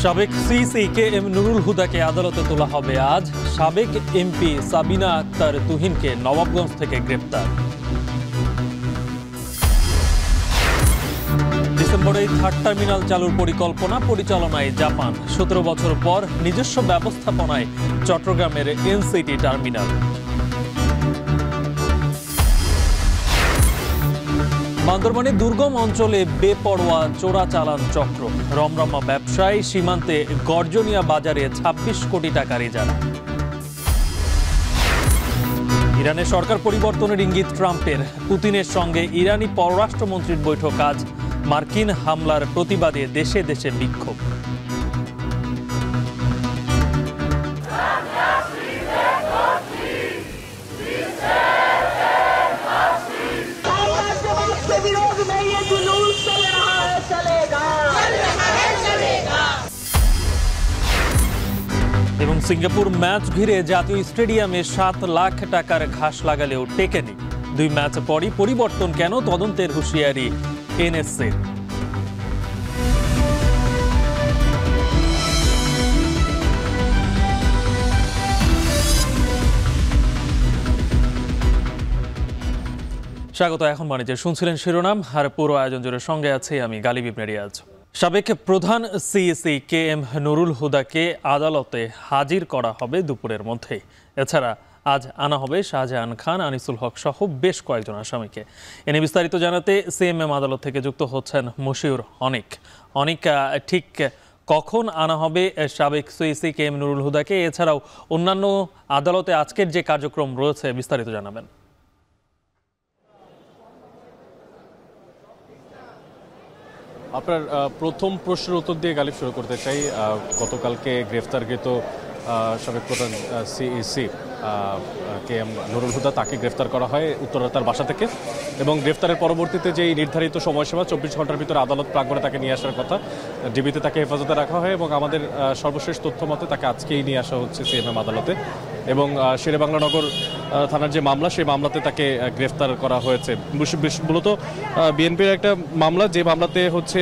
সাবেক CEC K M Nurul হুদাকে আদালতে তোলা হবে আজ। সাবেক এমপি সাবিনা আক্তার তুহিনকে নবাবগঞ্জ থেকে গ্রেপ্তার। ডিসেম্বরে থার্ড টার্মিনাল চালুর পরিচালনায় জাপান। 17 বছর পর নিজস্ব ব্যবস্থাপনায় চট্টগ্রামের এনসিটি টার্মিনাল। বান্দরবানের দুর্গম অঞ্চলে বেপরোয়া চোরাচালান চক্র। রমরমা ব্যবসায় সীমান্তে গর্জনিয়া বাজারে 26 কোটি টাকার ইজারা। ইরানের সরকার পরিবর্তনের ইঙ্গিত ট্রাম্পের। পুতিনের সঙ্গে ইরানি পররাষ্ট্রমন্ত্রীর বৈঠক আজ। মার্কিন হামলার প্রতিবাদে দেশে দেশে বিক্ষোভ। এবং সিঙ্গাপুর ম্যাচ ঘিরে জাতীয় স্টেডিয়ামে 7 লাখ টাকার ঘাস লাগালেও টেকেনি। 2 ম্যাচ পরই পরিবর্তন কেন, তদন্তের হুঁশিয়ারি এনএসসি। স্বাগত। এখন বাণিজ্যের শুনছিলেন শিরোনাম, আর পুরো আয়োজন জুড়ে সঙ্গে আছে আমি গালিব ইবনে রিয়াজ। সাবেক প্রধান সিইসি কে এম নুরুল হুদাকে আদালতে হাজির করা হবে দুপুরের মধ্যেই। এছাড়া আজ আনা হবে শাহজাহান খান, আনিসুল হক সহ বেশ কয়েকজন আসামিকে। এনে বিস্তারিত জানাতে সিএমএম আদালত থেকে যুক্ত হচ্ছেন মশিউর অনিক। ঠিক কখন আনা হবে সাবেক সিইসি কে এম নুরুল হুদাকে, এছাড়াও অন্যান্য আদালতে আজকের যে কার্যক্রম রয়েছে বিস্তারিত জানাবেন। আপনার প্রথম প্রশ্নের উত্তর দিয়ে গালিব শুরু করতে চাই। গতকালকে গ্রেফতারকৃত সাবেক প্রধান CEC K M Nurul Huda, তাকে গ্রেফতার করা হয় উত্তরা তার বাসা থেকে, এবং গ্রেফতারের পরবর্তীতে যেই নির্ধারিত সময়সীমা 24 ঘন্টার ভিতরে আদালত প্রাঙ্গণে তাকে নিয়ে আসার কথা, ডিবিতে তাকে হেফাজতে রাখা হয় এবং আমাদের সর্বশেষ তথ্য মতে তাকে আজকেই নিয়ে আসা হচ্ছে সিএমএম আদালতে। এবং শেরেবাংলা নগর থানার যে মামলা, সেই মামলাতে তাকে গ্রেফতার করা হয়েছে। মূলত বিএনপির একটা মামলা, যে মামলাতে হচ্ছে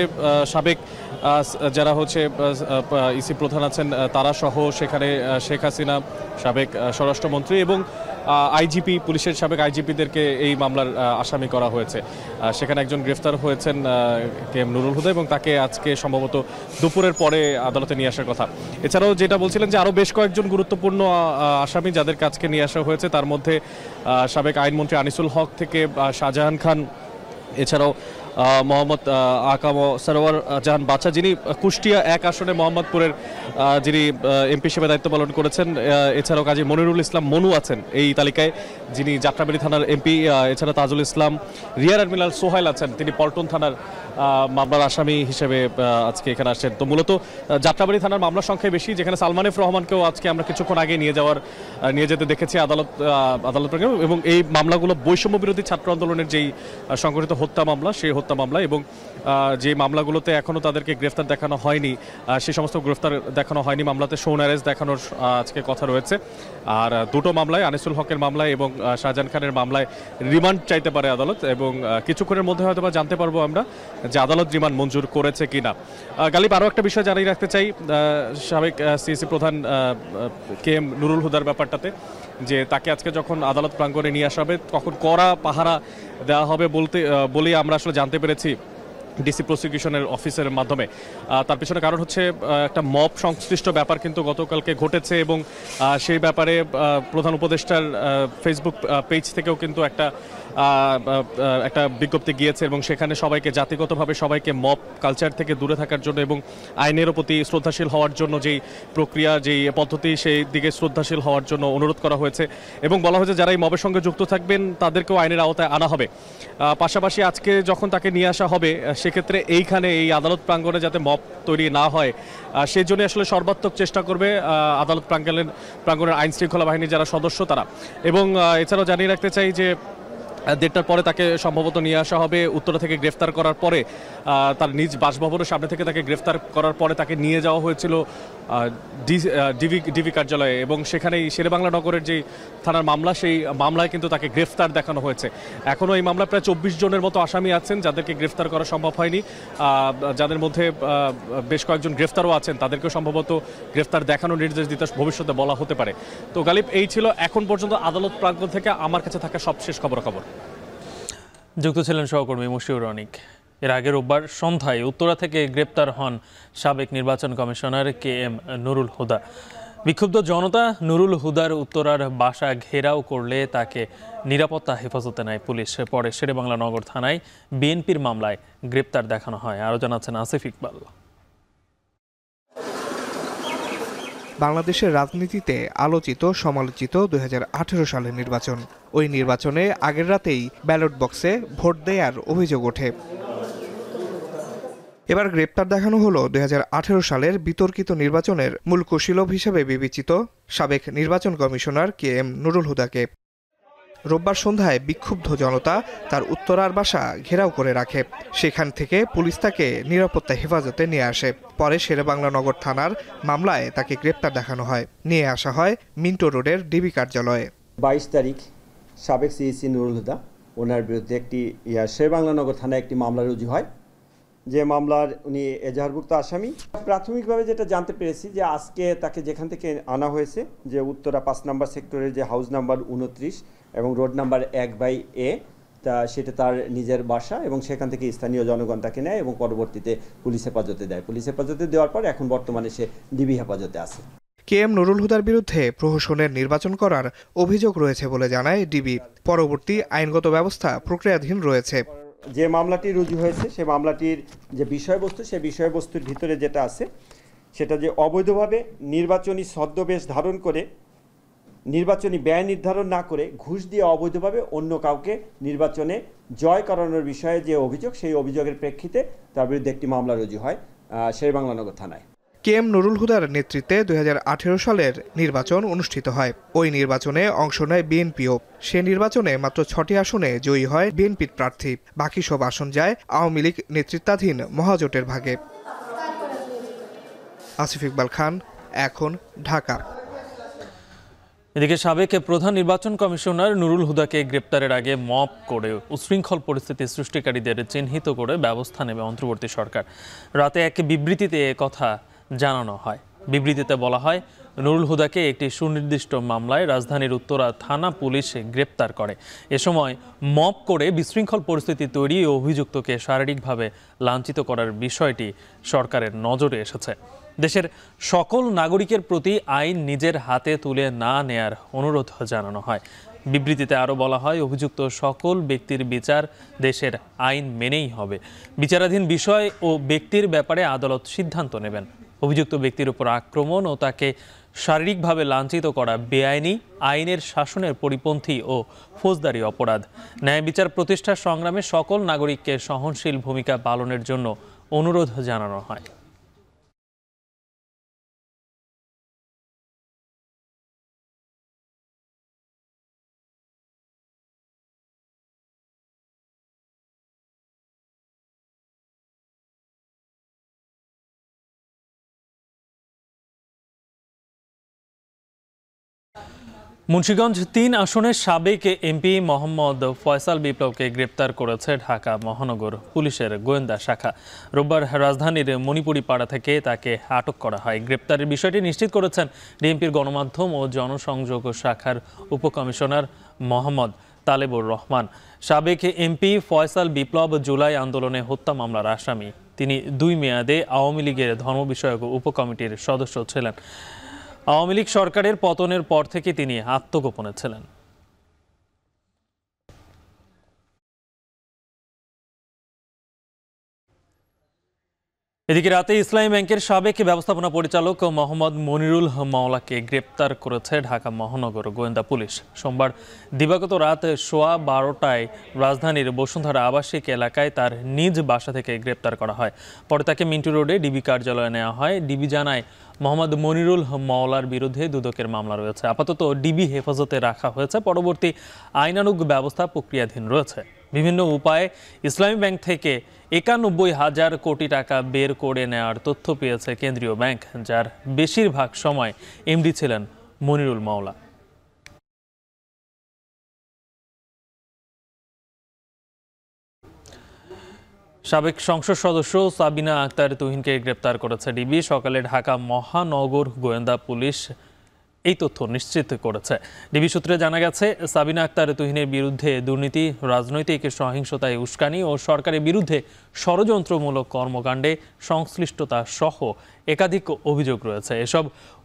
সাবেক যারা হচ্ছে ইসি প্রধান আছেন তারা সহ, সেখানে শেখ হাসিনা, সাবেক স্বরাষ্ট্রমন্ত্রী এবং আইজিপি, পুলিশের সাবেক আইজিপিদেরকে এই মামলার আসামি করা হয়েছে। সেখানে একজন গ্রেফতার হয়েছেন কে এম নুরুল হুদা, এবং তাকে আজকে সম্ভবত দুপুরের পরে আদালতে নিয়ে আসার কথা। এছাড়াও যেটা বলছিলেন যে আরও বেশ কয়েকজন গুরুত্বপূর্ণ আসামি যাদেরকে আজকে নিয়ে আসা হয়েছে, তার মধ্যে সাবেক আইনমন্ত্রী আনিসুল হক থেকে শাহজাহান খান, এছাড়াও মোহাম্মদ আকাম সরোয়ার জাহান বাচ্চা, যিনি কুষ্টিয়া 1 আসনে মোহাম্মদপুরের যিনি এমপি হিসেবে দায়িত্ব পালন করেছেন। এছাড়াও কাজী মনিরুল ইসলাম মনু আছেন এই তালিকায়, যিনি যাত্রাবাড়ি থানার এমপি। এছাড়া তাজুল ইসলাম, রিয়ার অ্যাডমিরাল সোহাইল আছেন, তিনি পল্টন থানার মামলার আসামি হিসেবে আজকে এখানে আসছেন। তো মূলত যাত্রাবাড়ি থানার মামলার সংখ্যায় বেশি, যেখানে সালমান এফ রহমানকেও আজকে আমরা কিছুক্ষণ আগে নিয়ে যেতে দেখেছি আদালত, এবং এই মামলাগুলো বৈষম্য বিরোধী ছাত্র আন্দোলনের যেই সংগঠিত হত্যা মামলা, সেই হত্যা মামলা, এবং যে মামলাগুলোতে এখনও তাদেরকে গ্রেফতার দেখানো হয়নি, সেই সমস্ত গ্রেফতার দেখানো হয়নি মামলাতে শোন অ্যারেস্ট দেখানোর আজকে কথা রয়েছে। আর দুটো মামলায়, আনিসুল হকের মামলায় এবং শাহজাহান খানের মামলায় রিমান্ড চাইতে পারে আদালত, এবং কিছুক্ষণের মধ্যে হয়তো বা জানতে পারবো আমরা যে আদালত রিমান্ড মঞ্জুর করেছে কিনা। গালিব, আরও একটা বিষয় জানিয়ে রাখতে চাই সাবেক সিইসি প্রধান কে এম নুরুল হুদার ব্যাপারটাতে, যে তাকে আজকে যখন আদালত প্রাঙ্গণে নিয়ে আসা হবে তখন কড়া পাহারা দেওয়া হবে বলেই আমরা আসলে জানতে পেরেছি ডিসি প্রসিকিউশনের অফিসের মাধ্যমে। তার পিছনে কারণ হচ্ছে একটা মব সংশ্লিষ্ট ব্যাপার কিন্তু গতকালকে ঘটেছে, এবং সেই ব্যাপারে প্রধান উপদেষ্টার ফেসবুক পেজ থেকেও কিন্তু একটা বিজ্ঞপ্তি গিয়েছে, এবং সেখানে সবাইকে জাতিগতভাবে সবাইকে মব কালচার থেকে দূরে থাকার জন্য এবং আইনের প্রতি শ্রদ্ধাশীল হওয়ার জন্য যেই প্রক্রিয়া, যেই পদ্ধতি, সেই দিকে শ্রদ্ধাশীল হওয়ার জন্য অনুরোধ করা হয়েছে, এবং বলা হয়েছে যারা এই মবের সঙ্গে যুক্ত থাকবেন তাদেরকেও আইনের আওতায় আনা হবে। পাশাপাশি আজকে যখন তাকে নিয়ে আসা হবে, সেক্ষেত্রে এইখানে এই আদালত প্রাঙ্গণে যাতে মব তৈরি না হয়, সেই জন্য আসলে সর্বাত্মক চেষ্টা করবে আদালত প্রাঙ্গণের আইন শৃঙ্খলা বাহিনীর যারা সদস্য তারা। এবং এছাড়াও জানিয়ে রাখতে চাই যে দেড়টার পরে তাকে সম্ভবত নিয়ে আসা হবে উত্তরা থেকে গ্রেফতার করার পরে তার নিজ বাসভবনের সামনে থেকে তাকে গ্রেফতার করার পরে তাকে নিয়ে যাওয়া হয়েছিল ডিবি কার্যালয়ে এবং সেখানেই শেরেবাংলা নগরের যে থানার মামলা সেই মামলায় কিন্তু তাকে গ্রেফতার দেখানো হয়েছে। এখনও এই মামলায় প্রায় 24 জনের মতো আসামি আছেন যাদেরকে গ্রেফতার করা সম্ভব হয়নি, যাদের মধ্যে বেশ কয়েকজন গ্রেফতারও আছেন, তাদেরকেও সম্ভবত গ্রেফতার দেখানোর নির্দেশ দিতে ভবিষ্যতে বলা হতে পারে। তো গালিব, এই ছিল এখন পর্যন্ত আদালত প্রাঙ্গণ থেকে আমার কাছে থাকা সবশেষ খবরাখবর। যুক্ত ছিলেন সহকর্মী মশিউর অনিক। এর আগে রোববার সন্ধ্যায় উত্তরা থেকে গ্রেপ্তার হন সাবেক নির্বাচন কমিশনার KM নুরুল হুদা। বিক্ষুব্ধ জনতা নুরুল হুদার উত্তরার বাসা ঘেরাও করলে তাকে নিরাপত্তা হেফাজতে নেয় পুলিশ। পরে শেরেবাংলা নগর থানায় বিএনপির মামলায় গ্রেপ্তার দেখানো হয়। আরও জানাচ্ছেন আসিফ ইকবাল। বাংলাদেশের রাজনীতিতে আলোচিত সমালোচিত 2018 সালের নির্বাচন। ওই নির্বাচনে আগের রাতেই ব্যালট বক্সে ভোট দেওয়ার অভিযোগ ওঠে। এবার গ্রেপ্তার দেখানো হলো 2018 সালের বিতর্কিত নির্বাচনের মূল কুশীলব হিসেবে বিবেচিত সাবেক নির্বাচন কমিশনার KM নুরুল হুদাকে। রোববার সন্ধ্যায় বিক্ষুব্ধ জনতা তার উত্তরার বাসা ঘেরাও করে রাখে। সেখান থেকে পুলিশ তাকে নিরাপত্তা হেফাজতে নিয়ে আসে। পরে শেরেবাংলা নগর থানার মামলায় তাকে গ্রেপ্তার দেখানো হয়। নিয়ে আসা হয় মিন্টো রোডের ডিবি কার্যালয়ে। 22 তারিখ সাবেক CEC নুরুল হুদা ওনার বিরুদ্ধে একটি শেরেবাংলা নগর থানায় একটি মামলা রুজু হয়, যে মামলার উনি এজাহারভুক্ত আসামি। প্রাথমিকভাবে যেটা জানতে পেরেছি যে আজকে তাকে যেখান থেকে আনা হয়েছে, যে উত্তরা 5 নম্বর সেক্টরের যে হাউস নাম্বার 29 এবং রোড নাম্বার 1/A, তা সেটা তার নিজের বাসা এবং সেখান থেকে স্থানীয় জনগণ তাকে নেয় এবং পরবর্তীতে পুলিশ হেফাজতে দেয়। পুলিশ হেফাজতে দেওয়ার পর এখন বর্তমানে সে ডিবি হেফাজতে আছে। KM নুরুল হুদার বিরুদ্ধে প্রহসনের নির্বাচন করার অভিযোগ রয়েছে বলে জানায় ডিবি। পরবর্তী আইনগত ব্যবস্থা প্রক্রিয়াধীন রয়েছে। যে মামলাটি রুজু হয়েছে সে মামলাটির যে বিষয়বস্তু, সেই বিষয়বস্তুর ভিতরে যেটা আছে সেটা যে অবৈধভাবে নির্বাচনী ছদ্মবেশ ধারণ করে নির্বাচনী ব্যয় নির্ধারণ না করে ঘুষ দিয়ে অবৈধভাবে অন্য কাউকে নির্বাচনে জয় করানোর বিষয়ে যে অভিযোগ, সেই অভিযোগের প্রেক্ষিতে তার বিরুদ্ধে একটি মামলা রুজু হয় শেরেবাংলা নগর থানায়। KM নুরুল হুদার নেতৃত্বে 2018 সালের নির্বাচন অনুষ্ঠিত হয়। ওই নির্বাচনে অংশ নেয় বিএনপিও। সে নির্বাচনে মাত্র 6টি আসনে জয়ী হয় বিএনপির প্রার্থী। বাকি সব আসন যায় আওয়ামী লীগ নেতৃত্বাধীন মহাজোটের ভাগে। আসিফ ইকবাল খান, এখন, ঢাকা। এদিকে সাবেক প্রধান নির্বাচন কমিশনার নুরুল হুদাকে গ্রেপ্তারের আগে মব করে উশৃঙ্খল পরিস্থিতি সৃষ্টিকারীদের চিহ্নিত করে ব্যবস্থা নেবে অন্তর্বর্তী সরকার। রাতে এক বিবৃতিতে একথা জানানো হয়। বিবৃতিতে বলা হয়, নুরুল হুদাকে একটি সুনির্দিষ্ট মামলায় রাজধানীর উত্তরা থানা পুলিশ গ্রেপ্তার করে। এ সময় মব করে বিশৃঙ্খল পরিস্থিতি তৈরি ও অভিযুক্তকে শারীরিকভাবে লাঞ্ছিত করার বিষয়টি সরকারের নজরে এসেছে। দেশের সকল নাগরিকের প্রতি আইন নিজের হাতে তুলে না নেয়ার অনুরোধ জানানো হয়। বিবৃতিতে আরও বলা হয়, অভিযুক্ত সকল ব্যক্তির বিচার দেশের আইন মেনেই হবে। বিচারাধীন বিষয় ও ব্যক্তির ব্যাপারে আদালত সিদ্ধান্ত নেবেন। অভিযুক্ত ব্যক্তির উপর আক্রমণ ও তাকে শারীরিকভাবে লাঞ্ছিত করা বেআইনি, আইনের শাসনের পরিপন্থী ও ফৌজদারি অপরাধ। ন্যায় বিচার প্রতিষ্ঠার সংগ্রামে সকল নাগরিককে সহনশীল ভূমিকা পালনের জন্য অনুরোধ জানানো হয়। মুন্সিগঞ্জ 3 আসনের সাবেক এমপি মোহাম্মদ ফয়সাল বিপ্লবকে গ্রেপ্তার করেছে ঢাকা মহানগর পুলিশের গোয়েন্দা শাখা। রোববার রাজধানীর মণিপুরি পাড়া থেকে তাকে আটক করা হয়। গ্রেপ্তারের বিষয়টি নিশ্চিত করেছেন ডিএমপির গণমাধ্যম ও জনসংযোগ শাখার উপকমিশনার মোহাম্মদ তালেবুর রহমান। সাবেক এমপি ফয়সাল বিপ্লব জুলাই আন্দোলনে হত্যা মামলার আসামি। তিনি 2 মেয়াদে আওয়ামী লীগের ধর্ম বিষয়ক উপকমিটির সদস্য ছিলেন। আওয়ামী লীগ সরকারের পতনের পর থেকে তিনি আত্মগোপনে ছিলেন। এদিকে রাতে ইসলামী ব্যাংকের সাবেক ব্যবস্থাপনা পরিচালক মোহাম্মদ মনিরুল মাওলাকে গ্রেপ্তার করেছে ঢাকা মহানগর গোয়েন্দা পুলিশ। সোমবার দিবাগত রাত 12:15টায় রাজধানীর বসুন্ধরা আবাসিক এলাকায় তার নিজ বাসা থেকে গ্রেপ্তার করা হয়। পরে তাকে মিন্টু রোডে ডিবি কার্যালয়ে নেওয়া হয়। ডিবি জানায়, মোহাম্মদ মনিরুল মাওলার বিরুদ্ধে দুদকের মামলা রয়েছে। আপাতত ডিবি হেফাজতে রাখা হয়েছে। পরবর্তী আইনানুগ ব্যবস্থা প্রক্রিয়াধীন রয়েছে। বিভিন্ন উপায়ে ইসলামী ব্যাংক থেকে ৯১,০০০ কোটি টাকা বের করে নেওয়ার তথ্য পেয়েছে কেন্দ্রীয় ব্যাংক, যার বেশিরভাগ সময় এমডি ছিলেন মনিরুল মাওলা। সাবেক সংসদ সদস্য সাবিনা আক্তার তুহিনকে গ্রেপ্তার করেছে ডিবি। সকালে ঢাকা মহানগর গোয়েন্দা পুলিশ এই তথ্য নিশ্চিত করেছে। ডিবি সূত্রে জানা গেছে, সাবিনা আক্তার তুহিনের বিরুদ্ধে দুর্নীতি, রাজনৈতিক সহিংসতায় উস্কানি ও সরকারের বিরুদ্ধে ষড়যন্ত্রমূলক কর্মকাণ্ডে সংশ্লিষ্টতা সহ একাধিক অভিযোগ রয়েছে। এসব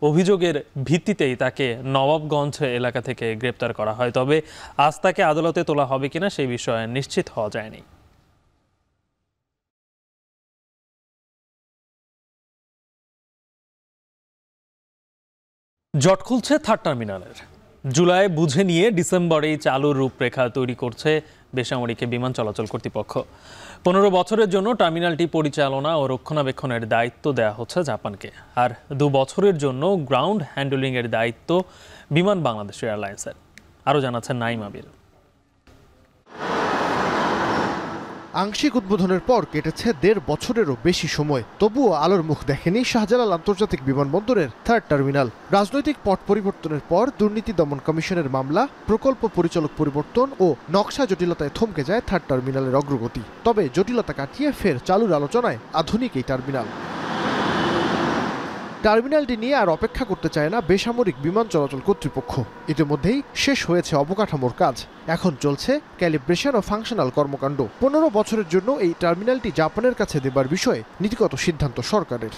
অভিযোগের ভিত্তিতেই তাকে নবাবগঞ্জ এলাকা থেকে গ্রেপ্তার করা হয়। তবে আজ তাকে আদালতে তোলা হবে কিনা সেই বিষয়ে নিশ্চিত হওয়া যায়নি। জট খুলছে থার্ড টার্মিনালের। জুলাই বুঝে নিয়ে ডিসেম্বরেই চালুর রূপরেখা তৈরি করছে বেসামরিক বিমান চলাচল কর্তৃপক্ষ। ১৫ বছরের জন্য টার্মিনালটি পরিচালনা ও রক্ষণাবেক্ষণের দায়িত্ব দেওয়া হচ্ছে জাপানকে, আর ২ বছরের জন্য গ্রাউন্ড হ্যান্ডলিংয়ের দায়িত্ব বিমান বাংলাদেশ এয়ারলাইন্সের। আরও জানাচ্ছেন নাইম আবির। আংশিক উদ্বোধনের পর কেটেছে ১.৫ বছরেরও বেশি সময়, তবুও আলোর মুখ দেখেনি শাহজালাল আন্তর্জাতিক বিমানবন্দরের থার্ড টার্মিনাল। রাজনৈতিক পট পরিবর্তনের পর দুর্নীতি দমন কমিশনের মামলা, প্রকল্প পরিচালক পরিবর্তন ও নকশা জটিলতায় থমকে যায় থার্ড টার্মিনালের অগ্রগতি। তবে জটিলতা কাটিয়ে ফের চালুর আলোচনায় আধুনিক এই টার্মিনাল। টার্মিনালটি নিয়ে আর অপেক্ষা করতে চায় না বেসামরিক বিমান চলাচল কর্তৃপক্ষ। ইতিমধ্যেই শেষ হয়েছে অবকাঠামোর কাজ, এখন চলছে ক্যালিব্রেশন ও ফাংশনাল কর্মকাণ্ড। ১৫ বছরের জন্য এই টার্মিনালটি জাপানের কাছে দেবার বিষয়ে নীতিগত সিদ্ধান্ত সরকারের।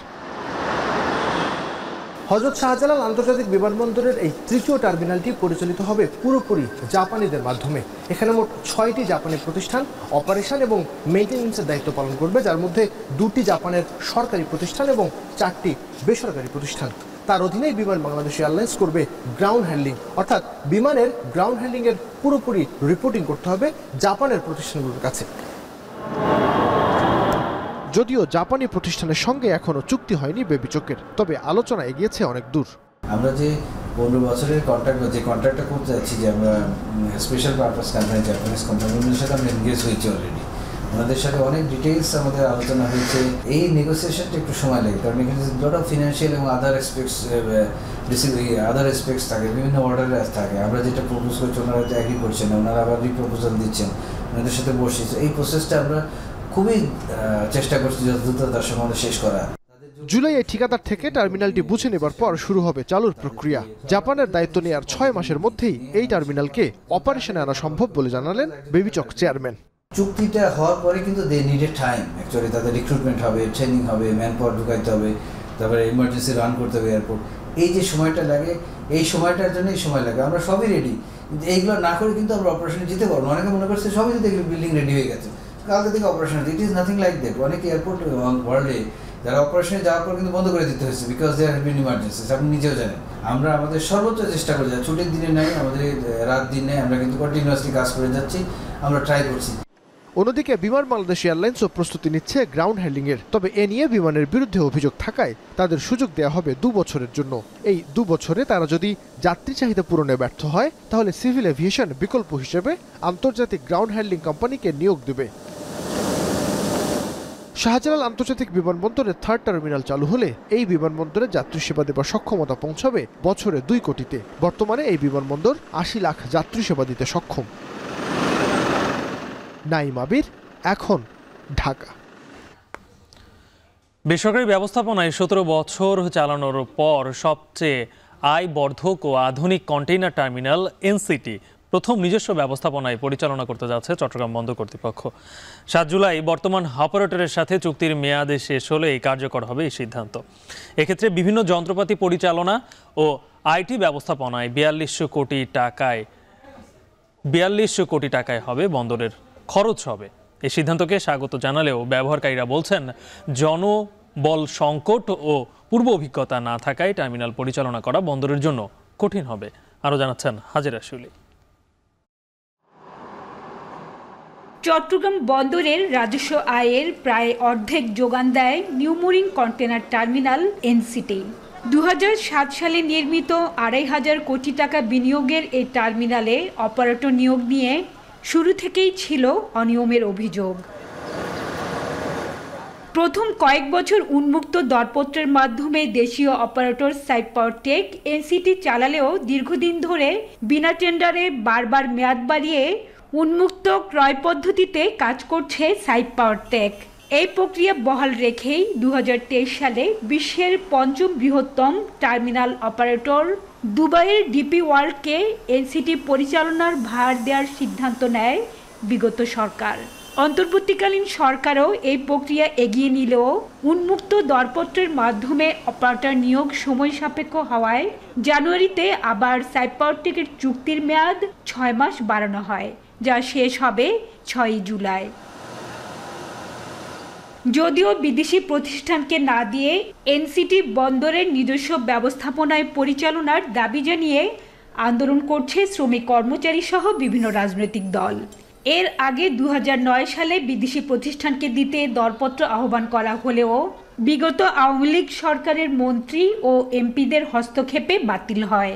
হযরত শাহজালাল আন্তর্জাতিক বিমানবন্দরের এই তৃতীয় টার্মিনালটি পরিচালিত হবে পুরোপুরি জাপানিদের মাধ্যমে। এখানে মোট ৬টি জাপানি প্রতিষ্ঠান অপারেশন এবং মেইনটেন্যান্সের দায়িত্ব পালন করবে, যার মধ্যে ২টি জাপানের সরকারি প্রতিষ্ঠান এবং ৪টি বেসরকারি প্রতিষ্ঠান। তার অধীনেই বিমান বাংলাদেশ এয়ারলাইন্স করবে গ্রাউন্ড হ্যান্ডলিং, অর্থাৎ বিমানের গ্রাউন্ড হ্যান্ডলিংয়ের পুরোপুরি রিপোর্টিং করতে হবে জাপানের প্রতিষ্ঠানগুলোর কাছে। যদিও জাপানি প্রতিষ্ঠানের সঙ্গে এখনো চুক্তি হয়নি বেবিচকের, তবে আলোচনা এগিয়েছে অনেক দূর। আমরা যে ১৫ বছরের কন্ট্রাক্ট বা যে কন্ট্রাক্টটা করতে যাচ্ছি, যে আমরা স্পেশাল পারপাস কোম্পানি, জাপানিজ কোম্পানিগুলোর সাথে আমরা এনগেজ হয়েছি অলরেডি। ওনাদের সাথে অনেক ডিটেইলস আমাদের আলোচনা হয়েছে। এই নেগোসিয়েশনটা একটু সময় লাগে, কারণ এখানে লট অফ ফিনান্সিয়াল এবং আদার এসপেক্টস থাকে, বিভিন্ন অর্ডারে থাকে। আমরা যেটা প্রপোজ করছি ওনারা তো এগ্রি করছেন, ওনারা আবার রিপ্রপোজাল দিচ্ছেন, ওনাদের সাথে বসছি। এই প্রসেসটা আমরা খুবই চেষ্টা করছি যত দ্রুত তার সময় শেষ করা। জুলাইয়ে ঠিকাদার থেকে টার্মিনালটি বুঝে নেবার পর শুরু হবে চালুর প্রক্রিয়া। জাপানের দায়িত্ব নেওয়ার ৬ মাসের মধ্যেই এই টার্মিনালকে অপারেশনে আনা সম্ভব বলে জানালেন বেবিচক চেয়ারম্যান। চুক্তিটা হওয়ার পরে কিন্তু দে নিডেড টাইম। অ্যাকচুয়ালি তাদের রিক্রুটমেন্ট হবে, ট্রেনিং হবে, ম্যান পাওয়ার ঢুকাইতে হবে, তারপরে ইমার্জেন্সি রান করতে হবে এয়ারপোর্ট। এই যে সময়টা লাগে, এই সময়টার জন্য এই সময় লাগে। আমরা সবই রেডি, কিন্তু এইগুলো না করে কিন্তু আমরা অপারেশনে যেতে পারবো। অনেকে মনে করছে সবই যদি বিল্ডিং রেডি হয়ে গেছে, কালকে থেকে operation. It is nothing like that. অনেক এয়ারপোর্ট ওয়ার্ল্ডে যারা অপারেশনে যাওয়ার পর কিন্তু বন্ধ করে দিতে হয়েছে, because there have been emergencies. আপনি নিজেও জানেন। আমরা আমাদের সর্বোচ্চ চেষ্টা করে যাচ্ছি, ছুটির দিনে নাই, আমাদের রাত দিন নেই, আমরা কিন্তু কন্টিনিউয়াসলি কাজ করে যাচ্ছি, আমরা ট্রাই করছি। অন্যদিকে বিমান বাংলাদেশ এয়ারলাইন্সও প্রস্তুতি নিচ্ছে গ্রাউন্ড হ্যান্ডলিংয়ের। তবে এ নিয়ে বিমানের বিরুদ্ধে অভিযোগ থাকায় তাদের সুযোগ দেওয়া হবে ২ বছরের জন্য। এই ২ বছরে তারা যদি যাত্রী চাহিদা পূরণে ব্যর্থ হয়, তাহলে সিভিল এভিয়েশন বিকল্প হিসেবে আন্তর্জাতিক গ্রাউন্ড হ্যান্ডলিং কোম্পানিকে নিয়োগ দেবে। শাহজালাল আন্তর্জাতিক বিমানবন্দরের থার্ড টার্মিনাল চালু হলে এই বিমানবন্দরে যাত্রী সেবা দেবার সক্ষমতা পৌঁছাবে বছরে ২ কোটিতে। বর্তমানে এই বিমানবন্দর ৮০ লাখ যাত্রী সেবা দিতে সক্ষম। নাইম আবির, এখন, ঢাকা। বেসরকারি ব্যবস্থাপনায় ১৭ বছর চালানোর পর সবচেয়ে আয়বর্ধক ও আধুনিক কন্টেইনার টার্মিনাল এনসিটি প্রথম নিজস্ব ব্যবস্থাপনায় পরিচালনা করতে যাচ্ছে চট্টগ্রাম বন্দর কর্তৃপক্ষ। ৭ জুলাই বর্তমান অপারেটরের সাথে চুক্তির মেয়াদ শেষ হলে কার্যকর হবে এই সিদ্ধান্ত। এক্ষেত্রে বিভিন্ন যন্ত্রপাতি পরিচালনা ও আইটি ব্যবস্থাপনায় ৪২ কোটি টাকায় হবে বন্দরের খরচ হবে। এই সিদ্ধান্তকে স্বাগত জানালেও ব্যবহারকারীরা বলছেন, জনবল সংকট ও পূর্ব অভিজ্ঞতা না থাকায় টার্মিনাল পরিচালনা করা বন্দরের জন্য কঠিন হবে। আরও জানাচ্ছেন হাজেরা শুলি। চট্টগ্রাম বন্দরের রাজস্ব আয়ের প্রায় অর্ধেক যোগান দেয় new mooring container terminal NCT. 2007 সালে নির্মিত 2500 কোটি টাকা বিনিয়োগের এই টার্মিনালে অপারেটর নিয়োগ নিয়ে শুরু থেকেই ছিল অনিয়মের অভিযোগ। প্রথম কয়েক বছর উন্মুক্ত দরপত্রের মাধ্যমে দেশীয় অপারেটর সাইপ পাওয়ার টেক এনসিটি চালালেও দীর্ঘদিন ধরে বিনা টেন্ডারে বারবার মেয়াদ বাড়িয়ে উন্মুক্ত ক্রয় পদ্ধতিতে কাজ করছে সাইপ পাওয়ার টেক। এই প্রক্রিয়া বহাল রেখেই 2023 সালে বিশ্বের পঞ্চম বৃহত্তম টার্মিনাল অপারেটর দুবাইয়ের ডিপি ওয়ার্ল্ডকে এনসিটি পরিচালনার ভার দেওয়ার সিদ্ধান্ত নেয় বিগত সরকার। অন্তর্বর্তীকালীন সরকারও এই প্রক্রিয়া এগিয়ে নিলেও উন্মুক্ত দরপত্রের মাধ্যমে অপারেটর নিয়োগ সময় সাপেক্ষ হওয়ায় জানুয়ারিতে আবার সাইপ পাওয়ার টেকের চুক্তির মেয়াদ 6 মাস বাড়ানো হয়, যা শেষ হবে 6 জুলাই। যদিও বিদেশি প্রতিষ্ঠানকে না দিয়ে এনসিটি বন্দরের নিজস্ব ব্যবস্থাপনায় পরিচালনার দাবি জানিয়ে আন্দোলন করছে শ্রমিক কর্মচারী সহ বিভিন্ন রাজনৈতিক দল। এর আগে 2009 সালে বিদেশি প্রতিষ্ঠানকে দিতে দরপত্র আহ্বান করা হলেও বিগত আওয়ামী লীগ সরকারের মন্ত্রী ও এমপিদের হস্তক্ষেপে বাতিল হয়।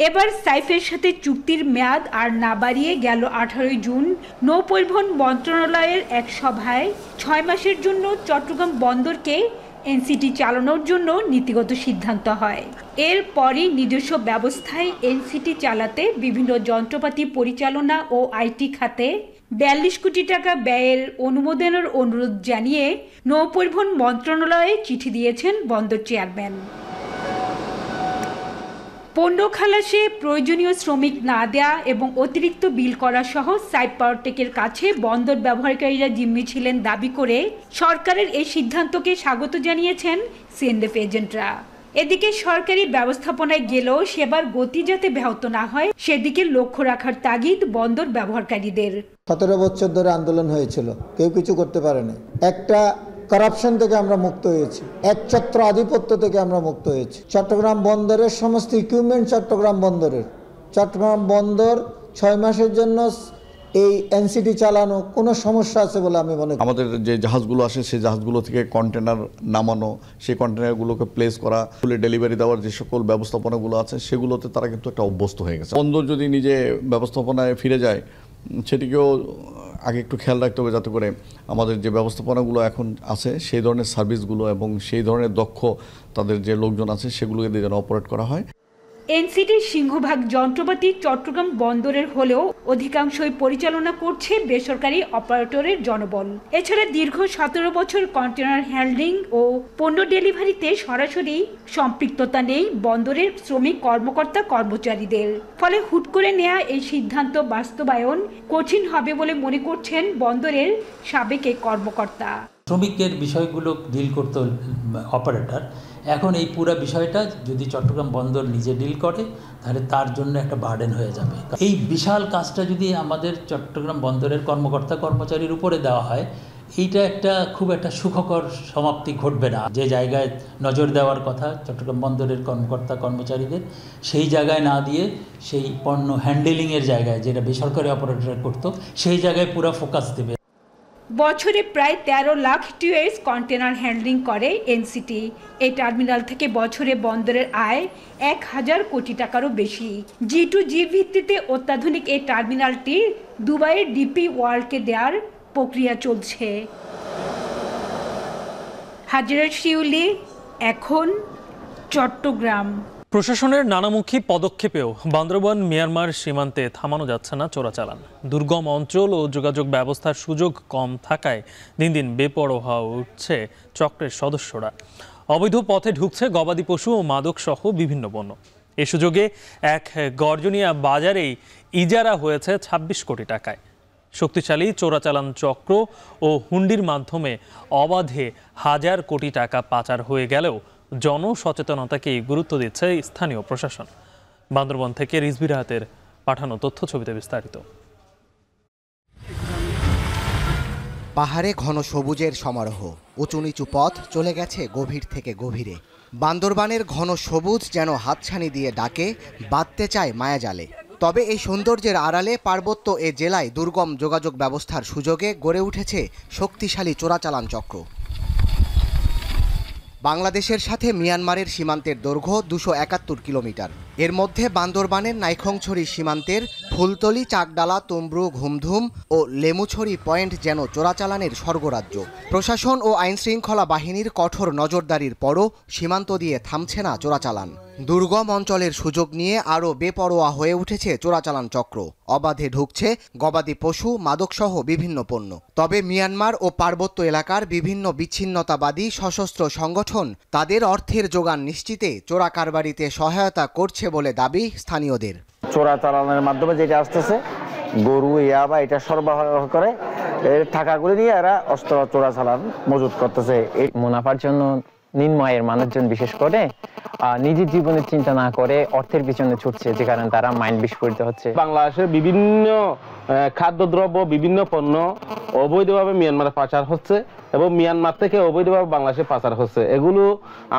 এবার সাইফের সাথে চুক্তির মেয়াদ আর না বাড়িয়ে গেল 18 জুন নৌপরিবহন মন্ত্রণালয়ের এক সভায় 6 মাসের জন্য চট্টগ্রাম বন্দরকে এনসিটি চালানোর জন্য নীতিগত সিদ্ধান্ত হয়। এরপরই নিজস্ব ব্যবস্থায় এনসিটি চালাতে বিভিন্ন যন্ত্রপাতি পরিচালনা ও আইটি খাতে 42 কোটি টাকা ব্যয়ের অনুমোদনের অনুরোধ জানিয়ে নৌপরিবহন মন্ত্রণালয়ে চিঠি দিয়েছেন বন্দর চেয়ারম্যান। পণ্য খালাসে প্রয়োজনীয় শ্রমিক না দেয়া এবং অতিরিক্ত বিল করা সহ সাইপ পাওয়ার টেকের কাছে বন্দর ব্যবহারকারীরা জিম্মি ছিলেন দাবি করে সরকারের এই সিদ্ধান্তকে স্বাগত জানিয়েছেন সিএনএফ এজেন্টরা। এদিকে সরকারি ব্যবস্থাপনায় গেলেও সেবার গতি যাতে ব্যাহত না হয় সেদিকে লক্ষ্য রাখার তাগিদ বন্দর ব্যবহারকারীদের। 17 বছর ধরে আন্দোলন হয়েছিল, কেউ কিছু করতে পারেনি। একটা করাপশন থেকে আমরা মুক্ত হয়েছি, একছত্র আধিপত্য থেকে আমরা মুক্ত হয়েছি। চট্টগ্রাম বন্দরের সমস্ত ইকুইপমেন্ট চট্টগ্রাম বন্দর 6 মাসের জন্য এই এনসিটি চালানো কোনো সমস্যা আছে বলে আমি মনে করি। আমাদের যে জাহাজগুলো আসে সেই জাহাজগুলো থেকে কন্টেনার নামানো, সেই কন্টেনারগুলোকে প্লেস করা, ফুলে ডেলিভারি দেওয়ার যে সকল ব্যবস্থাপনাগুলো আছে সেগুলোতে তারা কিন্তু একটা অভ্যস্ত হয়ে গেছে। বন্দর যদি নিজে ব্যবস্থাপনায় ফিরে যায় সেটিকেও আগে একটু খেয়াল রাখতে হবে যাতে করে আমাদের যে ব্যবস্থাপনাগুলো এখন আছে সেই ধরনের সার্ভিসগুলো এবং সেই ধরনের দক্ষ তাদের যে লোকজন আছে সেগুলোকে দিয়ে যেন অপারেট করা হয়। এনসিটির সিংহভাগ যন্ত্রপাতি চট্টগ্রাম বন্দরের হলেও অধিকাংশই পরিচালনা করছে বেসরকারি অপারেটরের জনবল। এছাড়া দীর্ঘ 17 বছর কন্টেনার হ্যান্ডলিং ও পণ্য ডেলিভারিতে সরাসরি সম্পৃক্ততা নেই বন্দরের শ্রমিক কর্মকর্তা কর্মচারীদের। ফলে হুট করে নেওয়া এই সিদ্ধান্ত বাস্তবায়ন কঠিন হবে বলে মনে করছেন বন্দরের সাবেক এই কর্মকর্তা। শ্রমিকের বিষয়গুলো ডিল করতে অপারেটর, এখন এই পুরো বিষয়টা যদি চট্টগ্রাম বন্দর নিজে ডিল করে তাহলে তার জন্য একটা বার্ডেন হয়ে যাবে। এই বিশাল কাজটা যদি আমাদের চট্টগ্রাম বন্দরের কর্মকর্তা কর্মচারীর উপরে দেওয়া হয়, এইটা খুব একটা সুখকর সমাপ্তি ঘটবে না। যে জায়গায় নজর দেওয়ার কথা চট্টগ্রাম বন্দরের কর্মকর্তা কর্মচারীদের, সেই জায়গায় না দিয়ে সেই পণ্য হ্যান্ডেলিংয়ের জায়গায় যেটা বেসরকারি অপারেটর করতো সেই জায়গায় পুরো ফোকাস দেবে। বছরে প্রায় 13 লাখ টিউএস কন্টেনার হ্যান্ডলিং করে এনসিটি। এই টার্মিনাল থেকে বছরে বন্দরের আয় 1000 কোটি টাকারও বেশি। G2G ভিত্তিতে অত্যাধুনিক এই টার্মিনালটি দুবাইয়ের ডিপি ওয়ার্ল্ডকে দেওয়ার প্রক্রিয়া চলছে। হাজিরা শিউলি, এখন চট্টগ্রাম। প্রশাসনের নানামুখী পদক্ষেপেও বান্দরবান মিয়ানমার সীমান্তে থামানো যাচ্ছে না চোরাচালান। দুর্গম অঞ্চল ও যোগাযোগ ব্যবস্থার সুযোগ কম থাকায় দিন দিন বেপরোয়া হয়ে উঠছে চক্রের সদস্যরা। অবৈধ পথে ঢুকছে গবাদি পশু ও মাদক সহ বিভিন্ন পণ্য। এ সুযোগে এক গর্জনিয়া বাজারেই ইজারা হয়েছে 26 কোটি টাকায়। শক্তিশালী চোরাচালান চক্র ও হুন্ডির মাধ্যমে অবাধে 1000 কোটি টাকা পাচার হয়ে গেলেও জনসচেতনতাকে গুরুত্ব দিচ্ছে স্থানীয় প্রশাসন। বান্দরবান থেকে রিজভি রাহাতের পাঠানো তথ্য ছবিতে বিস্তারিত। পাহাড়ে ঘন সবুজের সমারোহ, উঁচু নিচু পথ চলে গেছে গভীর থেকে গভীরে। বান্দরবানের ঘন সবুজ যেন হাতছানি দিয়ে ডাকে, বাঁধতে চায় মায়াজালে। তবে এই সৌন্দর্যের আড়ালে পার্বত্য এ জেলায় দুর্গম যোগাযোগ ব্যবস্থার সুযোগে গড়ে উঠেছে শক্তিশালী চোরাচালান চক্র। বাংলাদেশের সাথে মিয়ানমারের সীমান্তের দৈর্ঘ্য 271 কিলোমিটার। এর মধ্যে বান্দরবানের নাইখংছড়ি সীমান্তের ফুলতলি, চাকডালা, তুমব্রু, ঘুমধুম ও লেমুছড়ি পয়েন্ট যেন চোরাচালানের স্বর্গরাজ্য। প্রশাসন ও আইনশৃঙ্খলা বাহিনীর কঠোর নজরদারির পরও সীমান্ত দিয়ে থামছে না চোরাচালান। দুর্গম অঞ্চলের সুযোগ নিয়ে আরও বেপরোয়া হয়ে উঠেছে চোরাচালান চক্র। অবাধে ঢুকছে গবাদি পশু, মাদকসহ বিভিন্ন পণ্য। তবে মিয়ানমার ও পার্বত্য এলাকার বিভিন্ন বিচ্ছিন্নতাবাদী সশস্ত্র সংগঠন তাদের অর্থের যোগান নিশ্চিতে চোরা কারবারিতে সহায়তা করছে বলে দাবি স্থানীয়দের। চোরাচালানের মাধ্যমে যেটা আসতেছে, গরু, ইয়াবা, এটা সরবরাহ করে এর টাকাগুলি নিয়ে এরা অস্ত্র চোরাচালান মজুত করতেছে। এই মুনাফার জন্য নিম্ন আয়ের মানুষজন বিশেষ করে নিজের জীবনের চিন্তা না করে অর্থের পিছনে ছুটছে, যে কারণে তারা মাইন্ড বিস্ফোরিত হচ্ছে। বাংলাদেশের বিভিন্ন খাদ্যদ্রব্য, বিভিন্ন পণ্য অবৈধভাবে মিয়ানমারে পাচার হচ্ছে এবং মিয়ানমার থেকে অবৈধভাবে বাংলাদেশে পাচার হচ্ছে। এগুলো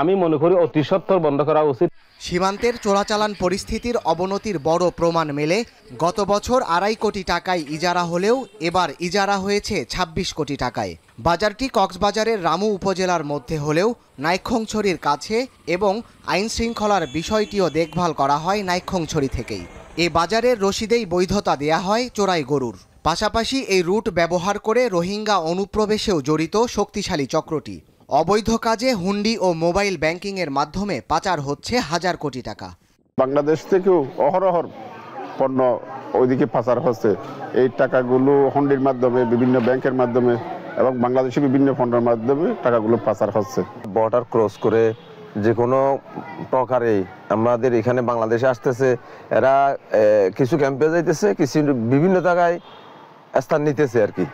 আমি মনে করি অতি সত্বর বন্ধ করা উচিত। সীমান্তের চোরাচালান পরিস্থিতির অবনতির বড় প্রমাণ মেলে গত বছর 2.5 কোটি টাকায় ইজারা হলেও এবার ইজারা হয়েছে 26 কোটি টাকায়। বাজারটি কক্সবাজারের রামু উপজেলার মধ্যে হলেও নাইখংছড়ির কাছে এবং আইন শৃঙ্খলার বিষয়টিও দেখভাল করা হয় নাইখংছড়ি থেকেই। এ বাজারের রসিদেই বৈধতা দেয়া হয় চোরাই গরুর। পাশাপাশি এই রুট ব্যবহার করে রোহিঙ্গা অনুপ্রবেশেও জড়িত শক্তিশালী চক্রটি। অবৈধ কাজে হুন্ডি ও মোবাইল ব্যাংকিংয়ের মাধ্যমে পাচার হচ্ছে হাজার কোটি টাকা। বাংলাদেশ থেকেও অহরহর পণ্য ওইদিকে পাচার হচ্ছে। এই টাকাগুলো হুন্ডির মাধ্যমে, বিভিন্ন ব্যাংকের মাধ্যমে এবং বাংলাদেশের বিভিন্ন ফন্ডের মাধ্যমে টাকাগুলো পাচার হচ্ছে। বর্ডার ক্রস করে যে কোনো প্রকারে আমাদের এখানে বাংলাদেশে আসতেছে, এরা কিছু ক্যাম্পে যাইতেছে, কিছু বিভিন্ন জায়গায় স্থান নিতেছে আর কি।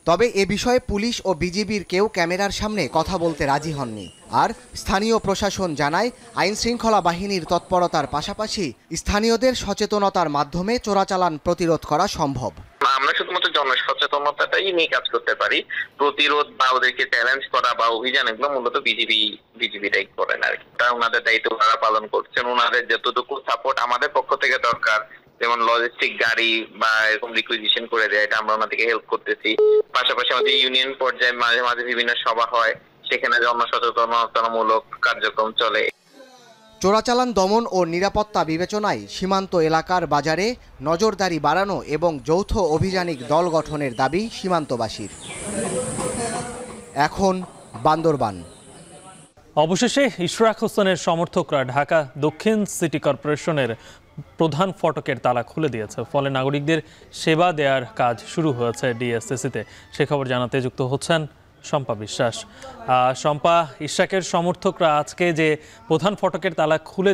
তবে এ বিষয়ে পুলিশ ও বিজিবির কেউ ক্যামেরার সামনে কথা বলতে রাজি হননি। আর স্থানীয় প্রশাসন জানায়, আইন শৃঙ্খলা বাহিনীর তৎপরতার পাশাপাশি স্থানীয়দের সচেতনতার মাধ্যমে চোরাচালান প্রতিরোধ করা সম্ভব। আমরা শুধুমাত্র জনসচেতনতাটাই নিয়ে কাজ করতে পারি। প্রতিরোধ বা ওদেরকে চ্যালেঞ্জ করা বা অভিযান, এগুলো মূলত বিজিবিটাই করেন আর কি। তারা ওনাদের দায়িত্ব তারা পালন করছেন। ওনাদের যতটুকু সাপোর্ট আমাদের পক্ষ থেকে দরকার, যেমন লজিস্টিক গাড়ি বা এরকম রিকুইজিশন করে দেয়, এটা আমরা ওনাদেরকে হেল্প করতেছি। পাশাপাশি আমাদের ইউনিয়ন পর্যায়ে মাঝে মাঝে বিভিন্ন সভা হয়, সেখানে জনসচেতনতামূলক কার্যক্রম চলে। চোরাচালান দমন ও নিরাপত্তা বিবেচনায় সীমান্ত এলাকার বাজারে নজরদারি বাড়ানো এবং যৌথ অভিযানিক দল গঠনের দাবি সীমান্তবাসীর। এখন বান্দরবান। অবশেষে ইশরাক হোসেনের সমর্থকরা ঢাকা দক্ষিণ সিটি কর্পোরেশনের প্রধান ফটকের তালা খুলে দিয়েছে। ফলে নাগরিকদের সেবা দেওয়ার কাজ শুরু হয়েছে ডিএসসিসিতে। সে খবর জানাতে যুক্ত হচ্ছেন শম্পা বিশ্বাস। শম্পা, ইশরাকের সমর্থকরা আজকে যে প্রধান ফটকের তালা খুলে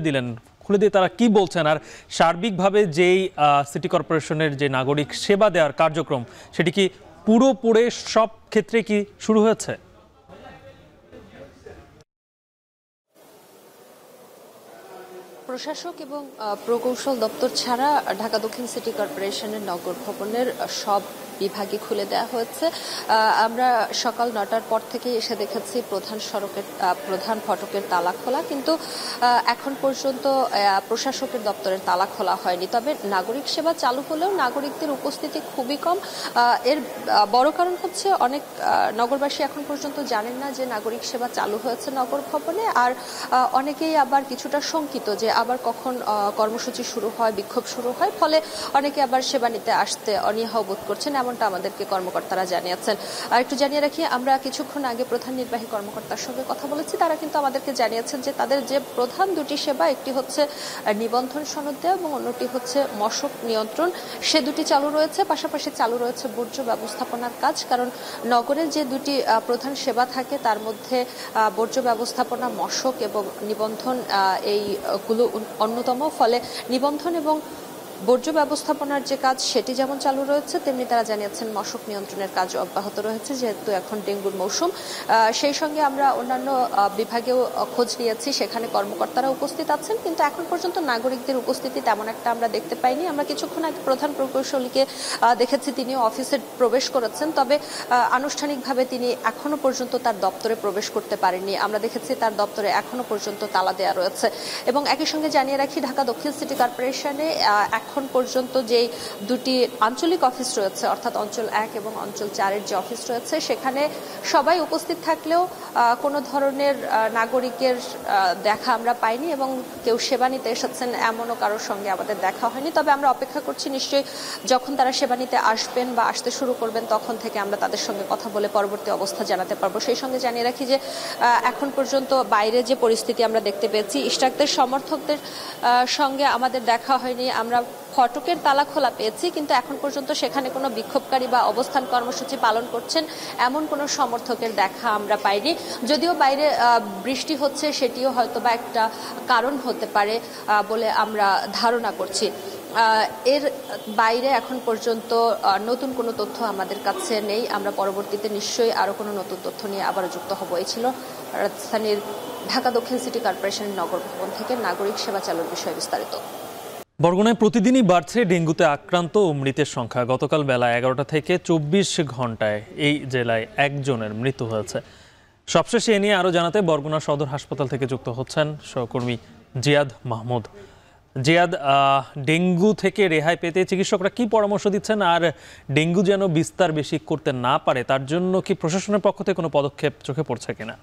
দিয়ে তারা কি বলছেন, আর সার্বিকভাবে যেই সিটি কর্পোরেশনের যে নাগরিক সেবা দেওয়ার কার্যক্রম, সেটি কি পুরোপুরি সব ক্ষেত্রে কি শুরু হয়েছে? প্রশাসক এবং প্রকৌশল দপ্তর ছাড়া ঢাকা দক্ষিণ সিটি কর্পোরেশনের নগর ভবনের সব বিভাগে খুলে দেওয়া হয়েছে। আমরা সকাল 9টার পর থেকে এসে দেখেছি প্রধান ফটকের তালা খোলা, কিন্তু এখন পর্যন্ত প্রশাসকের দপ্তরের তালা খোলা হয়নি। তবে নাগরিক সেবা চালু হলেও নাগরিকদের উপস্থিতি খুবই কম। এর বড় কারণ হচ্ছে অনেক নগরবাসী এখন পর্যন্ত জানেন না যে নাগরিক সেবা চালু হয়েছে নগর ভবনে, আর অনেকেই আবার কিছুটা শঙ্কিত যে আবার কখন কর্মসূচি শুরু হয়, বিক্ষোভ শুরু হয়, ফলে অনেকে আবার সেবা নিতে আসতে অনীহা বোধ করছেন, এমনটা আমাদেরকে কর্মকর্তারা জানিয়েছেন। আর একটু জানিয়ে রাখি, আমরা কিছুক্ষণ আগে প্রধান নির্বাহী কর্মকর্তার সঙ্গে কথা বলেছি। তারা কিন্তু আমাদেরকে জানিয়েছেন যে তাদের যে প্রধান দুটি সেবা, একটি হচ্ছে নিবন্ধন সনদ দেওয়া এবং অন্যটি হচ্ছে মশক নিয়ন্ত্রণ, সে দুটি চালু রয়েছে। পাশাপাশি চালু রয়েছে বর্জ্য ব্যবস্থাপনার কাজ, কারণ নগরের যে দুটি প্রধান সেবা থাকে তার মধ্যে বর্জ্য ব্যবস্থাপনা, মশক এবং নিবন্ধন এইগুলো অন্যতম। ফলে নিবন্ধন এবং বর্জ্য ব্যবস্থাপনার যে কাজ সেটি যেমন চালু রয়েছে, তেমনি তারা জানিয়েছেন মশক নিয়ন্ত্রণের কাজ অব্যাহত রয়েছে, যেহেতু এখন ডেঙ্গুর মৌসুম। সেই সঙ্গে আমরা অন্যান্য বিভাগেও খোঁজ নিয়েছি, সেখানে কর্মকর্তারা উপস্থিত আছেন, কিন্তু এখন পর্যন্ত নাগরিকদের উপস্থিতি তেমন একটা আমরা দেখতে পাইনি। আমরা কিছুক্ষণ আগে প্রধান প্রকৌশলীকে দেখেছি, তিনিও অফিসে প্রবেশ করেছেন, তবে আনুষ্ঠানিকভাবে তিনি এখনো পর্যন্ত তার দপ্তরে প্রবেশ করতে পারেননি। আমরা দেখেছি তার দপ্তরে এখনো পর্যন্ত তালা দেওয়া রয়েছে। এবং একই সঙ্গে জানিয়ে রাখি, ঢাকা দক্ষিণ সিটি কর্পোরেশনে এখন পর্যন্ত যেই দুটি আঞ্চলিক অফিস রয়েছে, অর্থাৎ অঞ্চল 1 এবং অঞ্চল 4-এর যে অফিস রয়েছে, সেখানে সবাই উপস্থিত থাকলেও কোনো ধরনের নাগরিকের দেখা আমরা পাইনি এবং কেউ সেবা নিতে এসেছেন এমনও কারোর সঙ্গে আমাদের দেখা হয়নি। তবে আমরা অপেক্ষা করছি, নিশ্চয়ই যখন তারা সেবা নিতে আসবেন বা আসতে শুরু করবেন তখন থেকে আমরা তাদের সঙ্গে কথা বলে পরবর্তী অবস্থা জানাতে পারবো। সেই সঙ্গে জানিয়ে রাখি যে এখন পর্যন্ত বাইরে যে পরিস্থিতি আমরা দেখতে পেয়েছি, ইশরাকদের সমর্থকদের সঙ্গে আমাদের দেখা হয়নি। আমরা ফটকের তালা খোলা পেয়েছি, কিন্তু এখন পর্যন্ত সেখানে কোনো বিক্ষোভকারী বা অবস্থান কর্মসূচি পালন করছেন এমন কোনো সমর্থকের দেখা আমরা পাইনি। যদিও বাইরে বৃষ্টি হচ্ছে, সেটিও হয়তো বা একটা কারণ হতে পারে বলে আমরা ধারণা করছি। এর বাইরে এখন পর্যন্ত নতুন কোনো তথ্য আমাদের কাছে নেই। আমরা পরবর্তীতে নিশ্চয়ই আরও কোনো নতুন তথ্য নিয়ে আবারও যুক্ত হব। এই ছিল রাজধানীর ঢাকা দক্ষিণ সিটি কর্পোরেশনের নগর ভবন থেকে নাগরিক সেবা চালুর বিষয়ে বিস্তারিত। বরগুনায় প্রতিদিনই বাড়ছে ডেঙ্গুতে আক্রান্ত ও মৃতের সংখ্যা। গতকাল বেলা 11টা থেকে 24 ঘন্টায় এই জেলায় একজনের মৃত্যু হয়েছে। সবশেষে এ নিয়ে আরও জানাতে বরগুনা সদর হাসপাতাল থেকে যুক্ত হচ্ছেন সহকর্মী জিয়াদ মাহমুদ। জিয়াদ, ডেঙ্গু থেকে রেহাই পেতে চিকিৎসকরা কি পরামর্শ দিচ্ছেন, আর ডেঙ্গু যেন বিস্তার বেশি করতে না পারে তার জন্য কি প্রশাসনের পক্ষ থেকে কোনো পদক্ষেপ চোখে পড়ছে কিনা?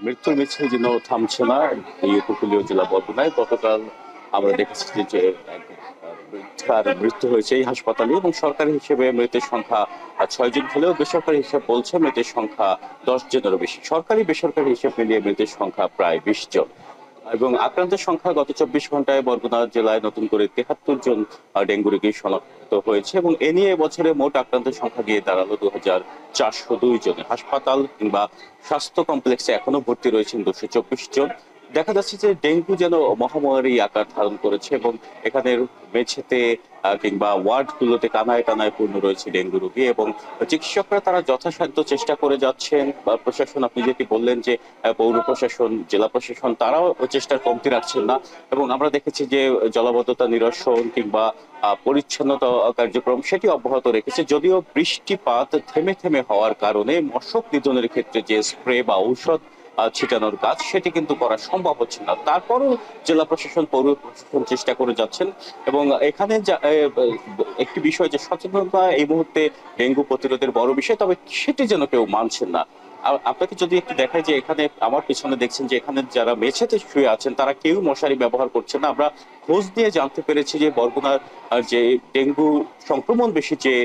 মৃত্যুর মিছিল যেন থামছে না এই উপকূলীয় জেলা বরগুনায়। গতকাল আমরা দেখেছি যে বৃদ্ধার মৃত্যু হয়েছে এই হাসপাতালে, এবং সরকারি হিসেবে মৃতের সংখ্যা 6 জন হলেও বেসরকারি হিসেব বলছে মৃতের সংখ্যা 10 জনেরও বেশি। সরকারি বেসরকারি হিসেব মিলিয়ে মৃতের সংখ্যা প্রায় 20 জন, এবং আক্রান্তের সংখ্যা গত 24 ঘন্টায় বরগুনা জেলায় নতুন করে 73 জন ডেঙ্গু রোগী শনাক্ত হয়েছে, এবং এ নিয়ে বছরে মোট আক্রান্তের সংখ্যা গিয়ে দাঁড়ালো 2402 জনে। হাসপাতাল কিংবা স্বাস্থ্য কমপ্লেক্সে এখনো ভর্তি রয়েছেন 224 জন। দেখা যাচ্ছে যে ডেঙ্গু যেন মহামারী আকার ধারণ করেছে, এবং এখানে মেঝেতে কিংবা ওয়ার্ডগুলোতে কানায় কানায় পূর্ণ রয়েছে ডেঙ্গু রোগী, এবং চিকিৎসকরা তারা যথাসাধ্য চেষ্টা করে যাচ্ছেন। প্রশাসন, আপনি যেটি বললেন যে পৌর প্রশাসন, জেলা প্রশাসন, তারাও চেষ্টার কমতি রাখছেন না, এবং আমরা দেখেছি যে জলাবদ্ধতা নিরসন কিংবা পরিচ্ছন্নতা কার্যক্রম সেটি অব্যাহত রেখেছে। যদিও বৃষ্টিপাত থেমে থেমে হওয়ার কারণে মশক নিধনের ক্ষেত্রে যে স্প্রে বা ঔষধ ছিটানোর কাজ সেটি কিন্তু করা সম্ভব হচ্ছে না। তারপরও জেলা প্রশাসন, পৌর প্রশাসন চেষ্টা করে যাচ্ছেন, এবং এখানে একটি বিষয় যে সচেতনতা এই মুহূর্তে ডেঙ্গু প্রতিরোধের বড় বিষয়, তবে সেটি যেন কেউ মানছেন না। আপনাকে যদি একটু দেখায় যে এখানে আমার পিছনে দেখছেন যে এখানে যারা মেঝেতে শুয়ে আছেন তারা কেউ মশারি ব্যবহার করছেন না। আমরা খোঁজ দিয়ে জানতে পেরেছি যে বরগুনার যে ডেঙ্গু সংক্রমণ বেশি যে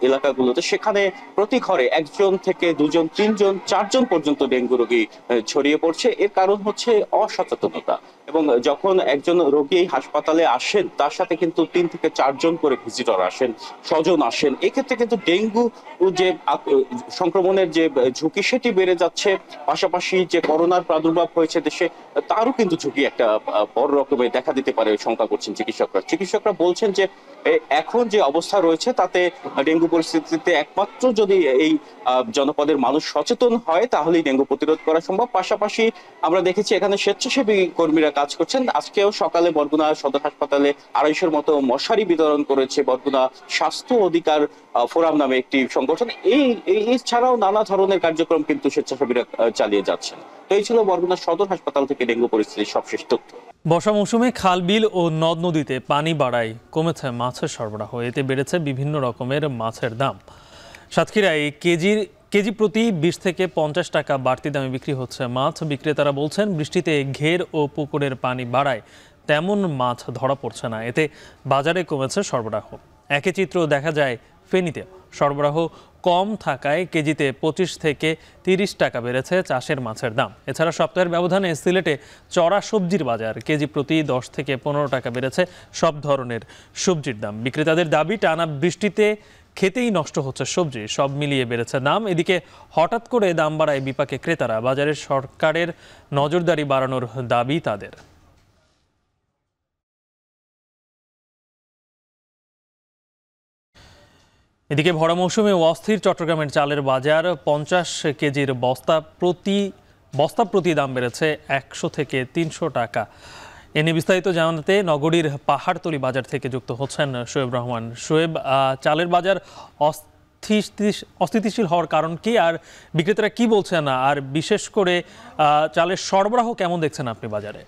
এলাকাগুলোতে, সেখানে প্রতি ঘরে 1 জন থেকে 2 জন, 3 জন, 4 জন পর্যন্ত ডেঙ্গু রোগী ছড়িয়ে পড়ছে। এর কারণ হচ্ছে অসচেতনতা, এবং যখন একজন রোগী হাসপাতালে আসেন তার সাথে কিন্তু 3 থেকে 4 জন করে ভিজিটর আসেন, স্বজন আসেন। এক্ষেত্রে কিন্তু ডেঙ্গু যে সংক্রমণের যে ঝুঁকি সেটি বেড়ে যাচ্ছে। পাশাপাশি যে করোনার প্রাদুর্ভাব হয়েছে দেশে, তারও কিন্তু ঝুঁকি একটা বড় রকমের দেখা দিতে পারে শঙ্কা করছেন চিকিৎসকরা বলছেন যে এখন যে অবস্থা রয়েছে তাতে ডেঙ্গু পরিস্থিতিতে একমাত্র যদি এই জনপদের মানুষ সচেতন হয় তাহলেই ডেঙ্গু প্রতিরোধ করা সম্ভব। পাশাপাশি আমরা দেখেছি এখানে স্বেচ্ছাসেবী কর্মীরা কাজ করছেন। আজকেও সকালে বরগুনা সদর হাসপাতালে 250-র মতো মশারি বিতরণ করেছে বরগুনা স্বাস্থ্য অধিকার ফোরাম নামে একটি সংগঠন। এই ছাড়াও নানা ধরনের কার্যক্রম কিন্তু স্বেচ্ছাসেবীরা চালিয়ে যাচ্ছেন। তো এই ছিল বরগুনা সদর হাসপাতাল থেকে ডেঙ্গু পরিস্থিতির সবশেষ তথ্য। বর্ষা মৌসুমে খাল, বিল ও নদ নদীতে পানি বাড়ায় কমেছে মাছের সরবরাহ, এতে বেড়েছে বিভিন্ন রকমের মাছের দাম। সাতক্ষীরায় কেজি প্রতি 20 থেকে 50 টাকা বাড়তি দামে বিক্রি হচ্ছে মাছ। বিক্রেতারা বলছেন বৃষ্টিতে ঘের ও পুকুরের পানি বাড়ায় তেমন মাছ ধরা পড়ছে না, এতে বাজারে কমেছে সরবরাহ। একই চিত্র দেখা যায় ফেনীতে। সরবরাহ কম থাকায় কেজিতে 25 থেকে 30 টাকা বেড়েছে চাষের মাছের দাম। এছাড়া সপ্তাহের ব্যবধানে সিলেটে চড়া সবজির বাজার, কেজি প্রতি 10 থেকে 15 টাকা বেড়েছে সব ধরনের সবজির দাম। বিক্রেতাদের দাবি, টানা বৃষ্টিতে খেতেই নষ্ট হচ্ছে সবজি, সব মিলিয়ে বেড়েছে দাম। এদিকে হঠাৎ করে দাম বাড়ায় বিপাকে ক্রেতারা। বাজারে সরকারের নজরদারি বাড়ানোর দাবি তাদের। এদিকে ভরা মৌসুমে অস্থির চট্টগ্রামের চালের বাজার। 50 কেজির বস্তা প্রতি দাম বেড়েছে 100 থেকে 300 টাকা। এ নিয়ে বিস্তারিত জানাতে নগরীর পাহাড়তলি বাজার থেকে যুক্ত হচ্ছেন শোয়েব রহমান। শোয়েব, চালের বাজার অস্থিতিশীল হওয়ার কারণ কি, আর বিক্রেতারা কি বলছেন, আর বিশেষ করে চালের সরবরাহ কেমন দেখছেন আপনি বাজারে?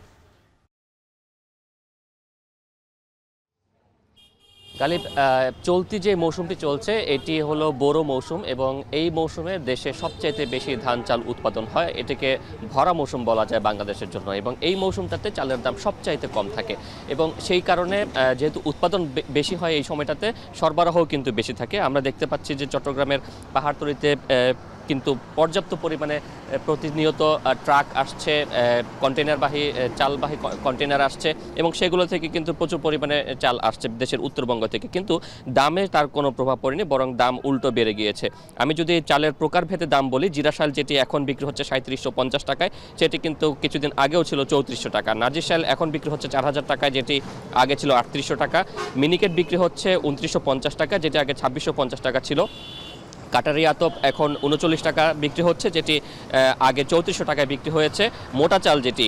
গালিব, চলতি যে মৌসুমটি চলছে এটি হলো বোরো মৌসুম এবং এই মৌসুমে দেশে সবচাইতে বেশি ধান চাল উৎপাদন হয়। এটাকে ভরা মৌসুম বলা যায় বাংলাদেশের জন্য এবং এই মৌসুমটাতে চালের দাম সবচাইতে কম থাকে এবং সেই কারণে যেহেতু উৎপাদন বেশি হয় এই সময়টাতে সরবরাহও কিন্তু বেশি থাকে। আমরা দেখতে পাচ্ছি যে চট্টগ্রামের পাহাড়তলিতে কিন্তু পর্যাপ্ত পরিমাণে প্রতিনিয়ত ট্রাক আসছে, কন্টেনারবাহী চালবাহী কন্টেনার আসছে এবং সেগুলো থেকে কিন্তু প্রচুর পরিমাণে চাল আসছে দেশের উত্তরবঙ্গ থেকে, কিন্তু দামে তার কোনো প্রভাব পড়েনি, বরং দাম উল্টো বেড়ে গিয়েছে। আমি যদি চালের প্রকারভেদে দাম বলি, জিরা চাল যেটি এখন বিক্রি হচ্ছে 3750 টাকায়, সেটি কিন্তু কিছুদিন আগেও ছিল 3400 টাকা। নাজির চাল এখন বিক্রি হচ্ছে 4000 টাকায়, যেটি আগে ছিল 3800 টাকা। মিনিকেট বিক্রি হচ্ছে 2950 টাকা, যেটি আগে 2650 টাকা ছিল। কাটারি আতপ এখন 39 টাকা বিক্রি হচ্ছে, যেটি আগে 3400 টাকায় বিক্রি হয়েছে। মোটা চাল যেটি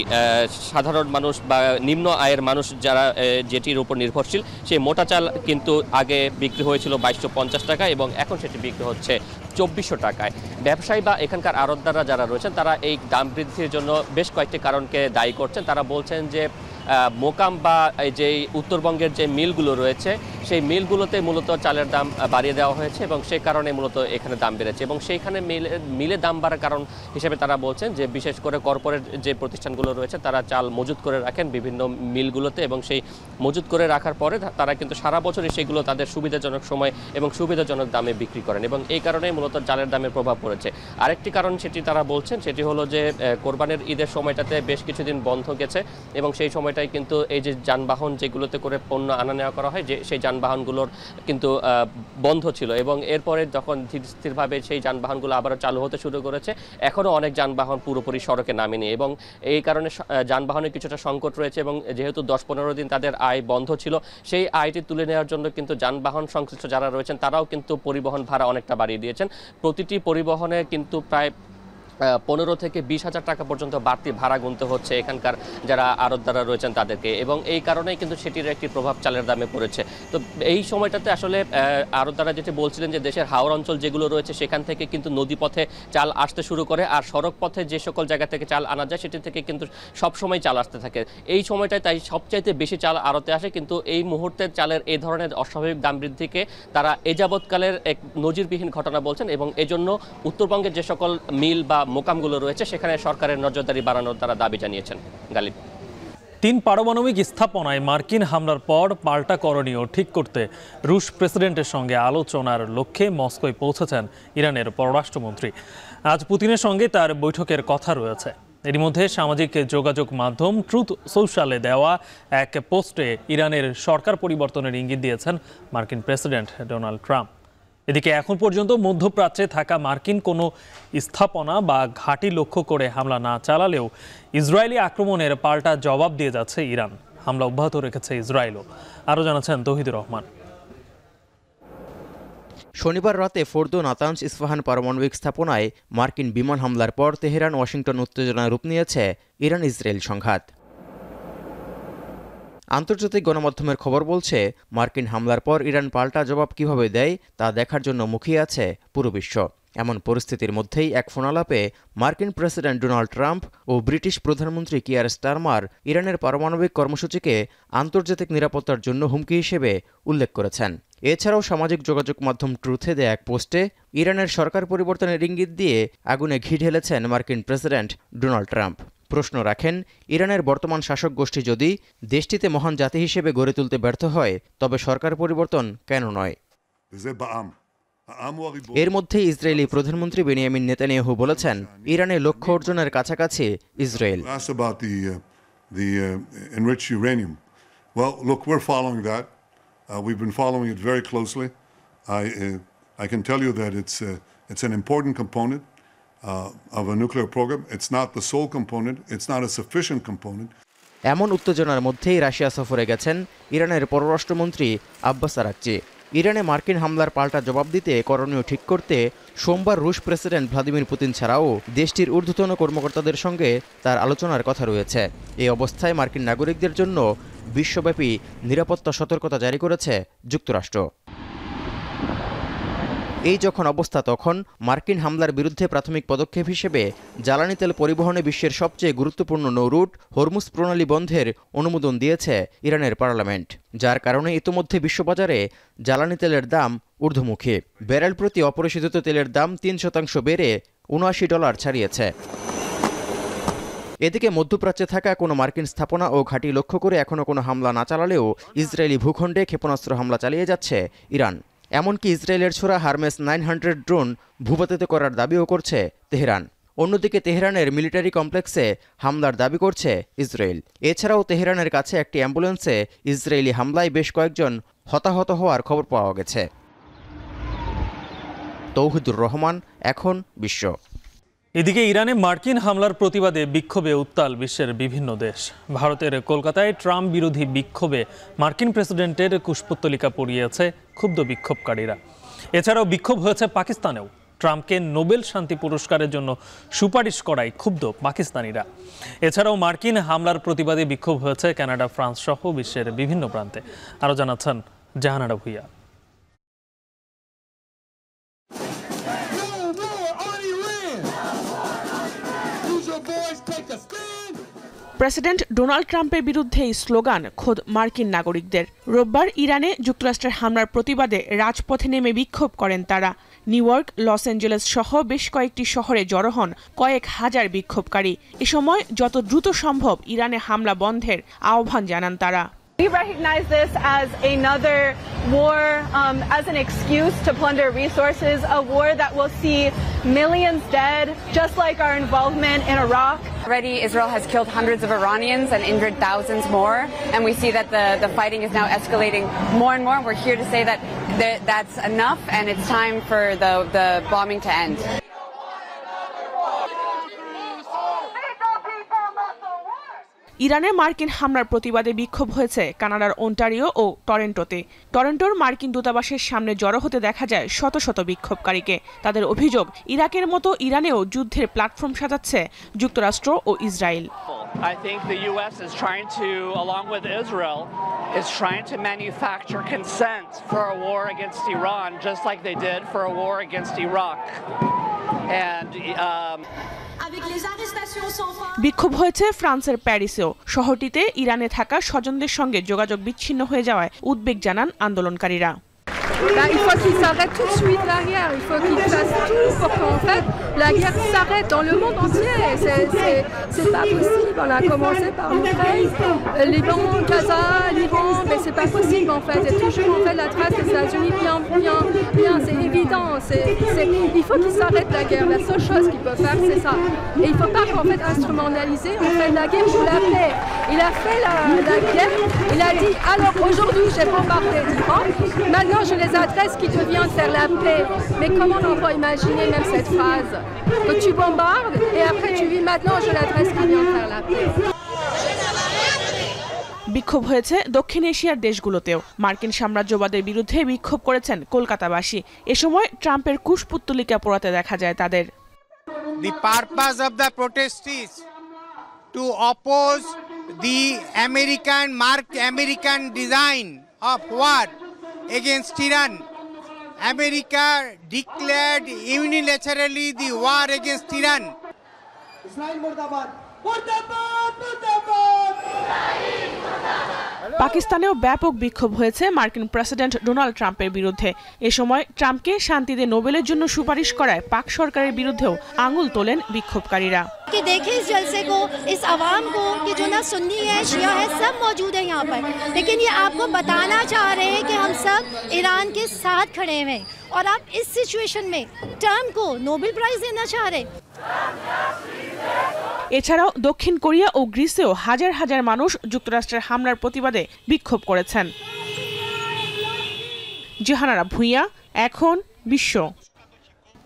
সাধারণ মানুষ বা নিম্ন আয়ের মানুষ যারা যেটির উপর নির্ভরশীল, সেই মোটা চাল কিন্তু আগে বিক্রি হয়েছিল 2250 টাকা এবং এখন সেটি বিক্রি হচ্ছে 2400 টাকায়। ব্যবসায়ী বা এখানকার আড়তদাররা যারা রয়েছেন তারা এই দাম বৃদ্ধির জন্য বেশ কয়েকটি কারণকে দায়ী করছেন। তারা বলছেন যে মোকাম বা যে উত্তরবঙ্গের যে মিলগুলো রয়েছে সেই মিলগুলোতে মূলত চালের দাম বাড়িয়ে দেওয়া হয়েছে এবং সেই কারণে মূলত এখানে দাম বেড়েছে এবং সেইখানে মিলে দাম বাড়ার কারণ হিসেবে তারা বলছেন যে বিশেষ করে কর্পোরেট যে প্রতিষ্ঠানগুলো রয়েছে তারা চাল মজুত করে রাখেন বিভিন্ন মিলগুলোতে এবং সেই মজুত করে রাখার পরে তারা কিন্তু সারা বছরই সেগুলো তাদের সুবিধাজনক সময় এবং সুবিধাজনক দামে বিক্রি করেন এবং এই কারণেই মূলত চালের দামের প্রভাব পড়েছে। আরেকটি কারণ সেটি তারা বলছেন সেটি হলো যে কোরবানির ঈদের সময়টাতে বেশ কিছুদিন বন্ধ গেছে এবং সেই সময়টাই কিন্তু এই যে যানবাহন যেগুলোতে করে পণ্য আনা নেওয়া করা হয় যে সেই যানবাহনগুলোর কিন্তু বন্ধ ছিল এবং এরপরে যখন ধীর স্থিরভাবে সেই যানবাহনগুলো আবারও চালু হতে শুরু করেছে, এখনও অনেক যানবাহন পুরোপুরি সড়কে নামেনি এবং এই কারণে যানবাহনের কিছুটা সংকট রয়েছে এবং যেহেতু 10-15 দিন তাদের আয় বন্ধ ছিল, সেই আয়টি তুলে নেওয়ার জন্য কিন্তু যানবাহন সংশ্লিষ্ট যারা রয়েছেন তারাও কিন্তু পরিবহন ভাড়া অনেকটা বাড়িয়ে দিয়েছেন। প্রতিটি পরিবহনে কিন্তু প্রায় 15 থেকে 20,000 টাকা পর্যন্ত বাড়তি ভাড়া গুনতে হচ্ছে এখানকার যারা আড়তদাররা রয়েছেন তাদেরকে এবং এই কারণেই কিন্তু সেটির একটি প্রভাব চালের দামে পড়েছে। তো এই সময়টাতে আসলে আড়তদাররা যেটি বলছিলেন যে দেশের হাওর অঞ্চল যেগুলো রয়েছে সেখান থেকে কিন্তু নদীপথে চাল আসতে শুরু করে আর সড়ক পথে যে সকল জায়গা থেকে চাল আনা যায় সেটি থেকে কিন্তু সবসময় চাল আসতে থাকে। এই সময়টায় তাই সবচাইতে বেশি চাল আড়তে আসে, কিন্তু এই মুহূর্তের চালের এই ধরনের অস্বাভাবিক দাম বৃদ্ধিকে তারা এ যাবৎকালের এক নজিরবিহীন ঘটনা বলছেন এবং এজন্য উত্তরবঙ্গের যে সকল মিল বা মোকামগুলো রয়েছে সেখানে সরকারের নজরদারি বাড়ানোর তারা দাবি জানিয়েছেন। গালিব, 3 পারমাণবিক স্থাপনায় মার্কিন হামলার পর পাল্টা করণীয় ঠিক করতে রুশ প্রেসিডেন্টের সঙ্গে আলোচনার লক্ষ্যে মস্কোয় পৌঁছেছেন ইরানের পররাষ্ট্রমন্ত্রী। আজ পুতিনের সঙ্গে তার বৈঠকের কথা রয়েছে। এর মধ্যে সামাজিক যোগাযোগ মাধ্যম ট্রুথ সোশ্যালে দেওয়া এক পোস্টে ইরানের সরকার পরিবর্তনের ইঙ্গিত দিয়েছেন মার্কিন প্রেসিডেন্ট ডোনাল্ড ট্রাম্প। এদিকে এখন পর্যন্ত মধ্যপ্রাচ্যে থাকা মার্কিন কোনো স্থাপনা বা ঘাঁটি লক্ষ্য করে হামলা না চালালেও ইসরায়েলি আক্রমণের পাল্টা জবাব দিয়ে যাচ্ছে ইরান। হামলা অব্যাহত রেখেছে ইসরায়েলও। আরও জানাচ্ছেন তৌহিদুর রহমান। শনিবার রাতে ফোর্দো, নাতানজ, ইস্পাহান পারমাণবিক স্থাপনায় মার্কিন বিমান হামলার পর তেহরান ওয়াশিংটন উত্তেজনায় রূপ নিয়েছে ইরান ইসরায়েল সংঘাত। আন্তর্জাতিক গণমাধ্যমের খবর বলছে মার্কিন হামলার পর ইরান পাল্টা জবাব কিভাবে দেয় তা দেখার জন্য মুখিয়ে আছে পুরো বিশ্ব। এমন পরিস্থিতির মধ্যেই এক ফোনালাপে মার্কিন প্রেসিডেন্ট ডোনাল্ড ট্রাম্প ও ব্রিটিশ প্রধানমন্ত্রী কিয়ার স্টারমার ইরানের পারমাণবিক কর্মসূচিকে আন্তর্জাতিক নিরাপত্তার জন্য হুমকি হিসেবে উল্লেখ করেছেন। এছাড়াও সামাজিক যোগাযোগ মাধ্যম ট্রুথে দেয়া এক পোস্টে ইরানের সরকার পরিবর্তনের ইঙ্গিত দিয়ে আগুনে ঘি ঢেলেছেন মার্কিন প্রেসিডেন্ট ডোনাল্ড ট্রাম্প। প্রশ্ন রাখেন, ইরানের বর্তমান শাসক গোষ্ঠী যদি দেশটিতে মহান জাতি হিসেবে গড়ে তুলতে ব্যর্থ হয় তবে সরকার পরিবর্তন কেন নয়? এর মধ্যে ইসরায়েলি প্রধানমন্ত্রী বেনিয়ামিন নেতানিয়াহু বলেছেন ইরানের লক্ষ্য অর্জনের কাছাকাছি Israel. We've been following it very closely. I can tell you that it's an important component of a nuclear program. It's not the sole component. It's not a sufficient component. এমন উত্তেজনার মধ্যেই Russia সফরে গেছেন ইরানের পররাষ্ট্রমন্ত্রী Abbas Araghchi. ইরানে মার্কিন হামলার পাল্টা জবাব দিতে করণীয় ঠিক করতে সোমবার রুশ প্রেসিডেন্ট ভ্লাদিমির পুতিন ছাড়াও দেশটির ঊর্ধ্বতন কর্মকর্তাদের সঙ্গে তার আলোচনার কথা রয়েছে। এই অবস্থায় মার্কিন নাগরিকদের জন্য বিশ্বব্যাপী নিরাপত্তা সতর্কতা জারি করেছে যুক্তরাষ্ট্র। এই যখন অবস্থা, তখন মার্কিন হামলার বিরুদ্ধে প্রাথমিক পদক্ষেপ হিসেবে জ্বালানি তেল পরিবহনে বিশ্বের সবচেয়ে গুরুত্বপূর্ণ নৌরুট হরমুজ প্রণালী বন্ধের অনুমোদন দিয়েছে ইরানের পার্লামেন্ট, যার কারণে ইতোমধ্যে বিশ্ববাজারে জ্বালানি তেলের দাম ঊর্ধ্বমুখী। ব্যারেল প্রতি অপরিশোধিত তেলের দাম 3% বেড়ে $79 ছাড়িয়েছে। এদিকে মধ্যপ্রাচ্যে থাকা কোনো মার্কিন স্থাপনা ও ঘাঁটি লক্ষ্য করে এখনও কোনো হামলা না চালালেও ইসরায়েলি ভূখণ্ডে ক্ষেপণাস্ত্র হামলা চালিয়ে যাচ্ছে ইরান। এমনকি ইসরায়েলের ছোড়া হারমেস 900 ড্রোন ভূপাতিত করার দাবিও করছে তেহরান। অন্যদিকে তেহরানের মিলিটারি কমপ্লেক্সে হামলার দাবি করছে ইসরায়েল। এছাড়াও তেহরানের কাছে একটি অ্যাম্বুলেন্সে ইসরায়েলি হামলায় বেশ কয়েকজন হতাহত হওয়ার খবর পাওয়া গেছে। তৌহিদুর রহমান, এখন বিশ্ব। এদিকে ইরানে মার্কিন হামলার প্রতিবাদে বিক্ষোভে উত্তাল বিশ্বের বিভিন্ন দেশ। ভারতের কলকাতায় ট্রাম্প বিরোধী বিক্ষোভে মার্কিন প্রেসিডেন্টের কুশপুত্তলিকা পরিয়েছে ক্ষুব্ধ বিক্ষোভকারীরা। এছাড়াও বিক্ষোভ হয়েছে পাকিস্তানেও। ট্রাম্পকে নোবেল শান্তি পুরস্কারের জন্য সুপারিশ করায় ক্ষুব্ধ পাকিস্তানিরা। এছাড়াও মার্কিন হামলার প্রতিবাদে বিক্ষোভ হয়েছে কানাডা, ফ্রান্স সহ বিশ্বের বিভিন্ন প্রান্তে। আরও জানাচ্ছেন জাহানারা ভুইয়া। প্রেসিডেন্ট ডোনাল্ড ট্রাম্পের বিরুদ্ধে এই স্লোগান খোদ মার্কিন নাগরিকদের। রোববার ইরানে যুক্তরাষ্ট্রের হামলার প্রতিবাদে রাজপথে নেমে বিক্ষোভ করেন তারা। নিউ ইয়র্ক, লস অ্যাঞ্জেলেস সহ বেশ কয়েকটি শহরে জড়ো হন কয়েক হাজার বিক্ষোভকারী। এ সময় যত দ্রুত সম্ভব ইরানে হামলা বন্ধের আহ্বান জানান তারা। We recognize this as another war, as an excuse to plunder resources, a war that will see millions dead, just like our involvement in Iraq. Already, Israel has killed hundreds of Iranians and injured thousands more, and we see that the fighting is now escalating more and more. We're here to say that that's enough, and it's time for the bombing to end. ইরানে মার্কিন হামলার প্রতিবাদে বিক্ষোভ হয়েছে কানাডার Ontario ও টরেন্টোতে। টরেন্টোর মার্কিন দূতাবাসের সামনে জড়ো হতে দেখা যায় শত শত বিক্ষোভকারীকে। তাদের অভিযোগ, ইরাকের মতো ইরানেও যুদ্ধের প্ল্যাটফর্ম সাজাচ্ছে যুক্তরাষ্ট্র ও Israel. I think the U.S. is trying to, along with Israel, is trying to manufacture consent for a war against Iran, just like they did for a war against Iraq. And বিক্ষোভ হয়েছে ফ্রান্সের প্যারিসেও। শহরটিতে ইরানে থাকা স্বজনদের সঙ্গে যোগাযোগ বিচ্ছিন্ন হয়ে যাওয়ায় উদ্বেগ জানান আন্দোলনকারীরা। Il faut qu'il s'arrête tout de suite la guerre. Il faut qu'il fasse tout pour qu'en fait la guerre s'arrête dans le monde entier. C'est pas possible. On a commencé par l'Ukraine, Liban, Gaza, l'Iran, mais c'est pas possible en fait. C'est toujours en fait la trace des États-Unis bien, c'est évident. Il faut qu'il s'arrête la guerre. La seule chose qu'il peut faire, c'est ça. Et il faut pas en fait instrumentaliser en fait la guerre pour la paix. Il a fait la guerre. Il a dit alors aujourd'hui j'ai bombardé l'Iran. Maintenant je les adresse qui te vient faire la paix. Mais comment on peut imaginer même cette phrase que tu bombardes et après tu dis maintenant je l'adresse qui vient faire la paix. বিক্ষোভ হয়েছে দক্ষিণ এশিয়ার দেশগুলোতেও। মার্কিন সাম্রাজ্যবাদের বিরুদ্ধে বিক্ষোভ করেছেন কলকাতাবাসী। এ সময় ট্রাম্পের কুশপুত্তলিকা পোড়াতে দেখা যায় তাদের। The purpose of the protest is to oppose the American design of war against Iran. America declared unilaterally the war against Iran. পাকিস্তানেও ব্যাপক বিক্ষোভ হয়েছে মার্কিন প্রেসিডেন্ট ডোনাল্ড ট্রাম্পের বিরুদ্ধে। এ সময় ট্রাম্পকে শান্তিতে নোবেলের জন্য সুপারিশ করায় পাক সরকারের বিরুদ্ধেও আঙুল তোলেন বিক্ষোভকারীরা। कि देखें इस जलसे को, इस आवाम को कि जो ना सुन्नी है, शिया है, सब मौजूद है यहाँ पर, लेकिन ये आपको बताना चाह रहे हैं कि हम सब ईरान के साथ खड़े हैं और आप इस सिचुएशन में ट्रम्प को नोबेल प्राइज देना चाह रहे हैं। এছাড়াও দক্ষিণ কোরিয়া ও গ্রিসেও হাজার হাজার মানুষ যুক্তরাষ্ট্রের হামলার প্রতিবাদে বিক্ষোভ করেছেন। জাহানারা ভুইয়া, এখন বিশ্ব।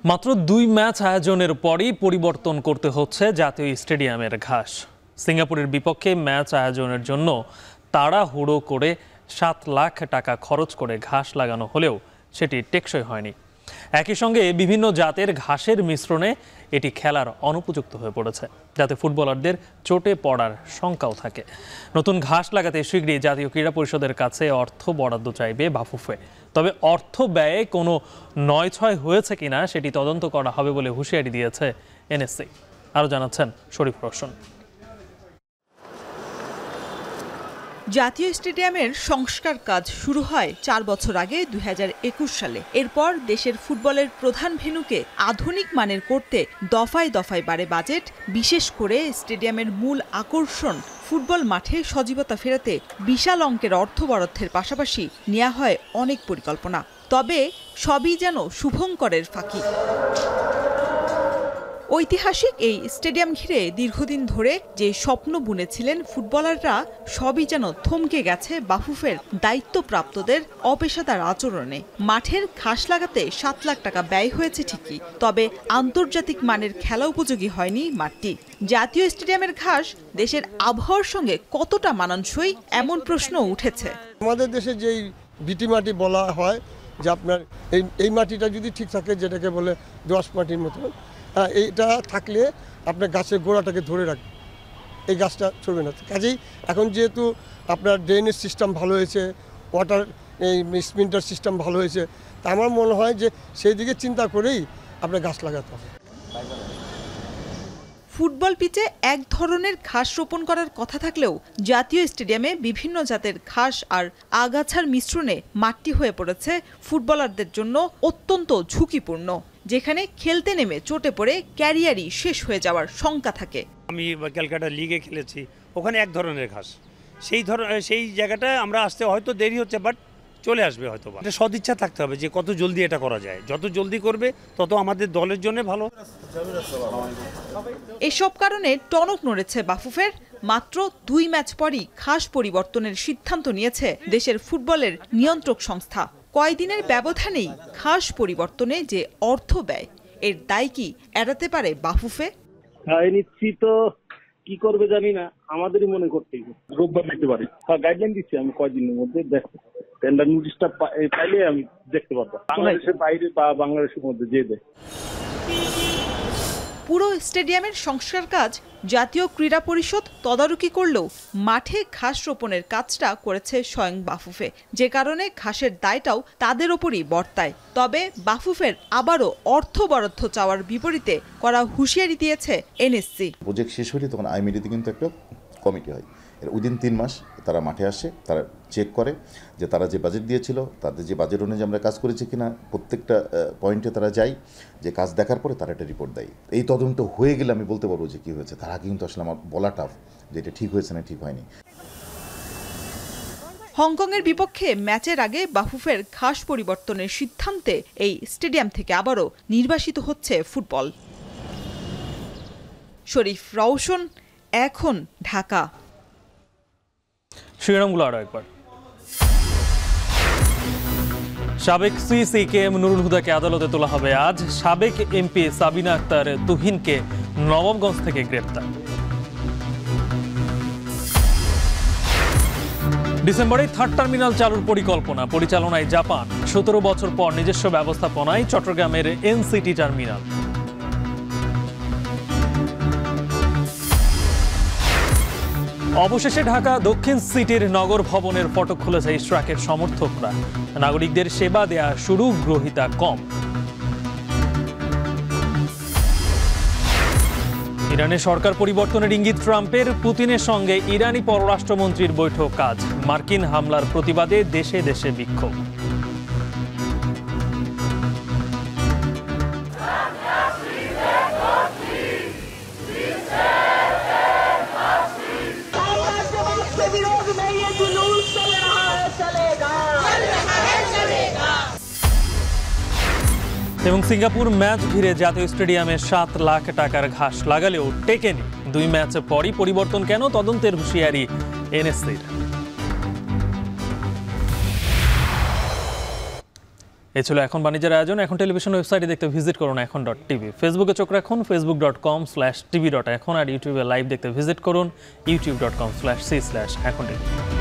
মাত্র 2 ম্যাচ আয়োজনের পরই পরিবর্তন করতে হচ্ছে জাতীয় স্টেডিয়ামের ঘাস। সিঙ্গাপুরের বিপক্ষে ম্যাচ আয়োজনের জন্য তাড়াহুড়ো করে 7 লাখ টাকা খরচ করে ঘাস লাগানো হলেও সেটি টেকসই হয়নি। একই সঙ্গে বিভিন্ন জাতের ঘাসের মিশ্রণে এটি খেলার অনুপযুক্ত হয়ে পড়েছে, যাতে ফুটবলারদের চোটে পড়ার শঙ্কাও থাকে। নতুন ঘাস লাগাতে শীঘ্রই জাতীয় ক্রীড়া পরিষদের কাছে অর্থ বরাদ্দ চাইবে বাফুফে। তবে অর্থ ব্যয়ে কোনো নয়ছয় হয়েছে কিনা সেটি তদন্ত করা হবে বলে হুঁশিয়ারি দিয়েছে এনএসসি। আরও জানাচ্ছেন শরীফ রোশন। জাতীয় স্টেডিয়ামের সংস্কার কাজ শুরু হয় 4 বছর আগে 2021 সালে। এরপর দেশের ফুটবলের প্রধান ভেন্যুকে আধুনিক মানের করতে দফায় দফায় বাড়ে বাজেট। বিশেষ করে স্টেডিয়ামের মূল আকর্ষণ ফুটবল মাঠে সজীবতা ফেরাতে বিশাল অঙ্কের অর্থ বরাদ্দের পাশাপাশি নেওয়া হয় অনেক পরিকল্পনা। তবে সবই যেন শুভঙ্করের ফাঁকি। ঐতিহাসিক এই স্টেডিয়াম ঘিরে দীর্ঘদিন ধরে যে স্বপ্ন বুনেছিলেন ফুটবলাররা, সবই যেন থমকে গেছে বাফুফের দায়িত্বপ্রাপ্তদের অপেশাদার আচরণে। মাঠের ঘাস লাগাতে 7 লাখ টাকা ব্যয় হয়েছে ঠিকই, তবে আন্তর্জাতিক মানের খেলা উপযোগী হয়নি মাঠটি। জাতীয় স্টেডিয়ামের ঘাস দেশের আবহাওয়ার সঙ্গে কতটা মানানসই, এমন প্রশ্ন উঠেছে। আমাদের দেশে যেই বিটি মাটি বলা হয় যে আপনার এই মাটিটা যদি ঠিক থাকে, যেটাকে বলে দোআঁশ মাটির মতো, এইটা থাকলে আপনার গাছের গোড়াটাকে ধরে রাখবে, এই গাছটা ছড়বে না। কাজেই এখন যেহেতু আপনার ড্রেনেজ সিস্টেম ভালো হয়েছে, ওয়াটার এই স্প্রিন্টার সিস্টেম ভালো হয়েছে, তা আমার মনে হয় যে সেই দিকে চিন্তা করেই আপনার গাছ লাগাতে হবে। ফুটবল পিচে এক ধরনের ঘাস রোপণ করার কথা থাকলেও জাতীয় স্টেডিয়ামে বিভিন্ন জাতের ঘাস আর আগাছার মিশ্রণে মাঠটি হয়ে পড়েছে ফুটবলারদের জন্য অত্যন্ত ঝুঁকিপূর্ণ, যেখানে খেলতে নেমে চোটে পড়ে ক্যারিয়ারই শেষ হয়ে যাওয়ার শঙ্কা থাকে। আমি ক্যালকাটা লিগে খেলেছি, ওখানে এক ধরনের ঘাস, সেই জায়গাটায় আমরা আসতে হয়তো দেরি হচ্ছে, বাট চলে আসবে হয়তো। এটা সদিচ্ছা থাকতে হবে যে কত জলদি এটা করা যায়, যত জলদি করবে তত আমাদের দলের জন্য ভালো। এসব কারণে টনক নড়েছে বাফুফের। মাত্র 2 ম্যাচ পরই ঘাস পরিবর্তনের সিদ্ধান্ত নিয়েছে দেশের ফুটবলের নিয়ন্ত্রক সংস্থা। কয়দিনের ব্যবধানেই ঘাস পরিবর্তনে যে অর্থ ব্যয়, এর দায় কি এড়াতে পারে বাফুফে? নিশ্চিত কি করবে জানি না, আমাদেরই মনে করতেই রোববার নিতে পারি। গাইডলাইন দিচ্ছি আমি কয়েকদিনের মধ্যে, টেন্ডার নোটিশটা পাইলে আমি দেখতে পারবো। বাংলাদেশের বাইরে বা বাংলাদেশের মধ্যে যে দেয়। পুরো স্টেডিয়ামের সংস্কার কাজ জাতীয় ক্রীড়া পরিষদ তদারকি করলেও মাঠে ঘাস রোপণের কাজটা করেছে স্বয়ং বাফুফে, যে কারণে ঘাসের দায়টাও তাদের ওপরই বর্তায়। তবে বাফুফের আবারও অর্থ বরাদ্দ চাওয়ার বিপরীতে করা হুঁশিয়ারি দিয়েছে এনএসসি। প্রজেক্ট শেষ হলে তখন আইএমইডিতে কিন্তু একটা কমিটি হয়, এর উইদিন 3 মাস তারা মাঠে আসে, তারা চেক করে যে তারা যে বাজেট দিয়েছিল তাদের যে বাজেট অনুযায়ী আমরা কাজ করেছি কিনা। প্রত্যেকটা পয়েন্টে তারা যায়, যে কাজ দেখার পরে তারা একটা রিপোর্ট দেয়। এই তদন্ত হয়ে গেলে আমি বলতে পারবো যে কী হয়েছে। তার আগে কিন্তু আসলে আমার বলা টাফ যে এটা ঠিক হয়েছে না ঠিক হয়নি। হংকংয়ের বিপক্ষে ম্যাচের আগে বাফুফের ঘাস পরিবর্তনের সিদ্ধান্তে এই স্টেডিয়াম থেকে আবারও নির্বাসিত হচ্ছে ফুটবল। শরীফ রওশন, এখন, ঢাকা। শিরোনামগুলো আরও একবার। সাবেক সিইসি কেএম নুরুল হুদাকে আদালতে তোলা হবে আজ। সাবেক এমপি সাবিনা আক্তার তুহিনকে নবাবগঞ্জ থেকে গ্রেপ্তার। ডিসেম্বরে 3rd টার্মিনাল চালুর পরিচালনায় জাপান। 17 বছর পর নিজস্ব ব্যবস্থাপনায় চট্টগ্রামের এনসিটি টার্মিনাল। অবশেষে ঢাকা দক্ষিণ সিটির নগর ভবনের ফটক খুলেছে ইশরাকের সমর্থকরা। নাগরিকদের সেবা দেয়া শুরু, গ্রহিতা কম। ইরানে সরকার পরিবর্তনের ইঙ্গিত ট্রাম্পের। পুতিনের সঙ্গে ইরানি পররাষ্ট্রমন্ত্রীর বৈঠক আজ। মার্কিন হামলার প্রতিবাদে দেশে দেশে বিক্ষোভ। এবং সিঙ্গাপুর ম্যাচ ঘিরে জাতীয় স্টেডিয়ামে 7 লাখ টাকার ঘাস লাগালেও টেকেনি। 2 ম্যাচ পরই পরিবর্তন কেন, তদন্তের হুঁশিয়ারি এনএসসির। এ ছিল এখন বাণিজ্যের আয়োজন। এখন টেলিভিশন ওয়েবসাইটে দেখতে ভিজিট করুন এখন.tv। ফেসবুকে চোখ রাখুন facebook.com/tv.এখন, আর ইউটিউবে লাইভ দেখতে ভিজিট করুন youtube.com/c/এখন.tv।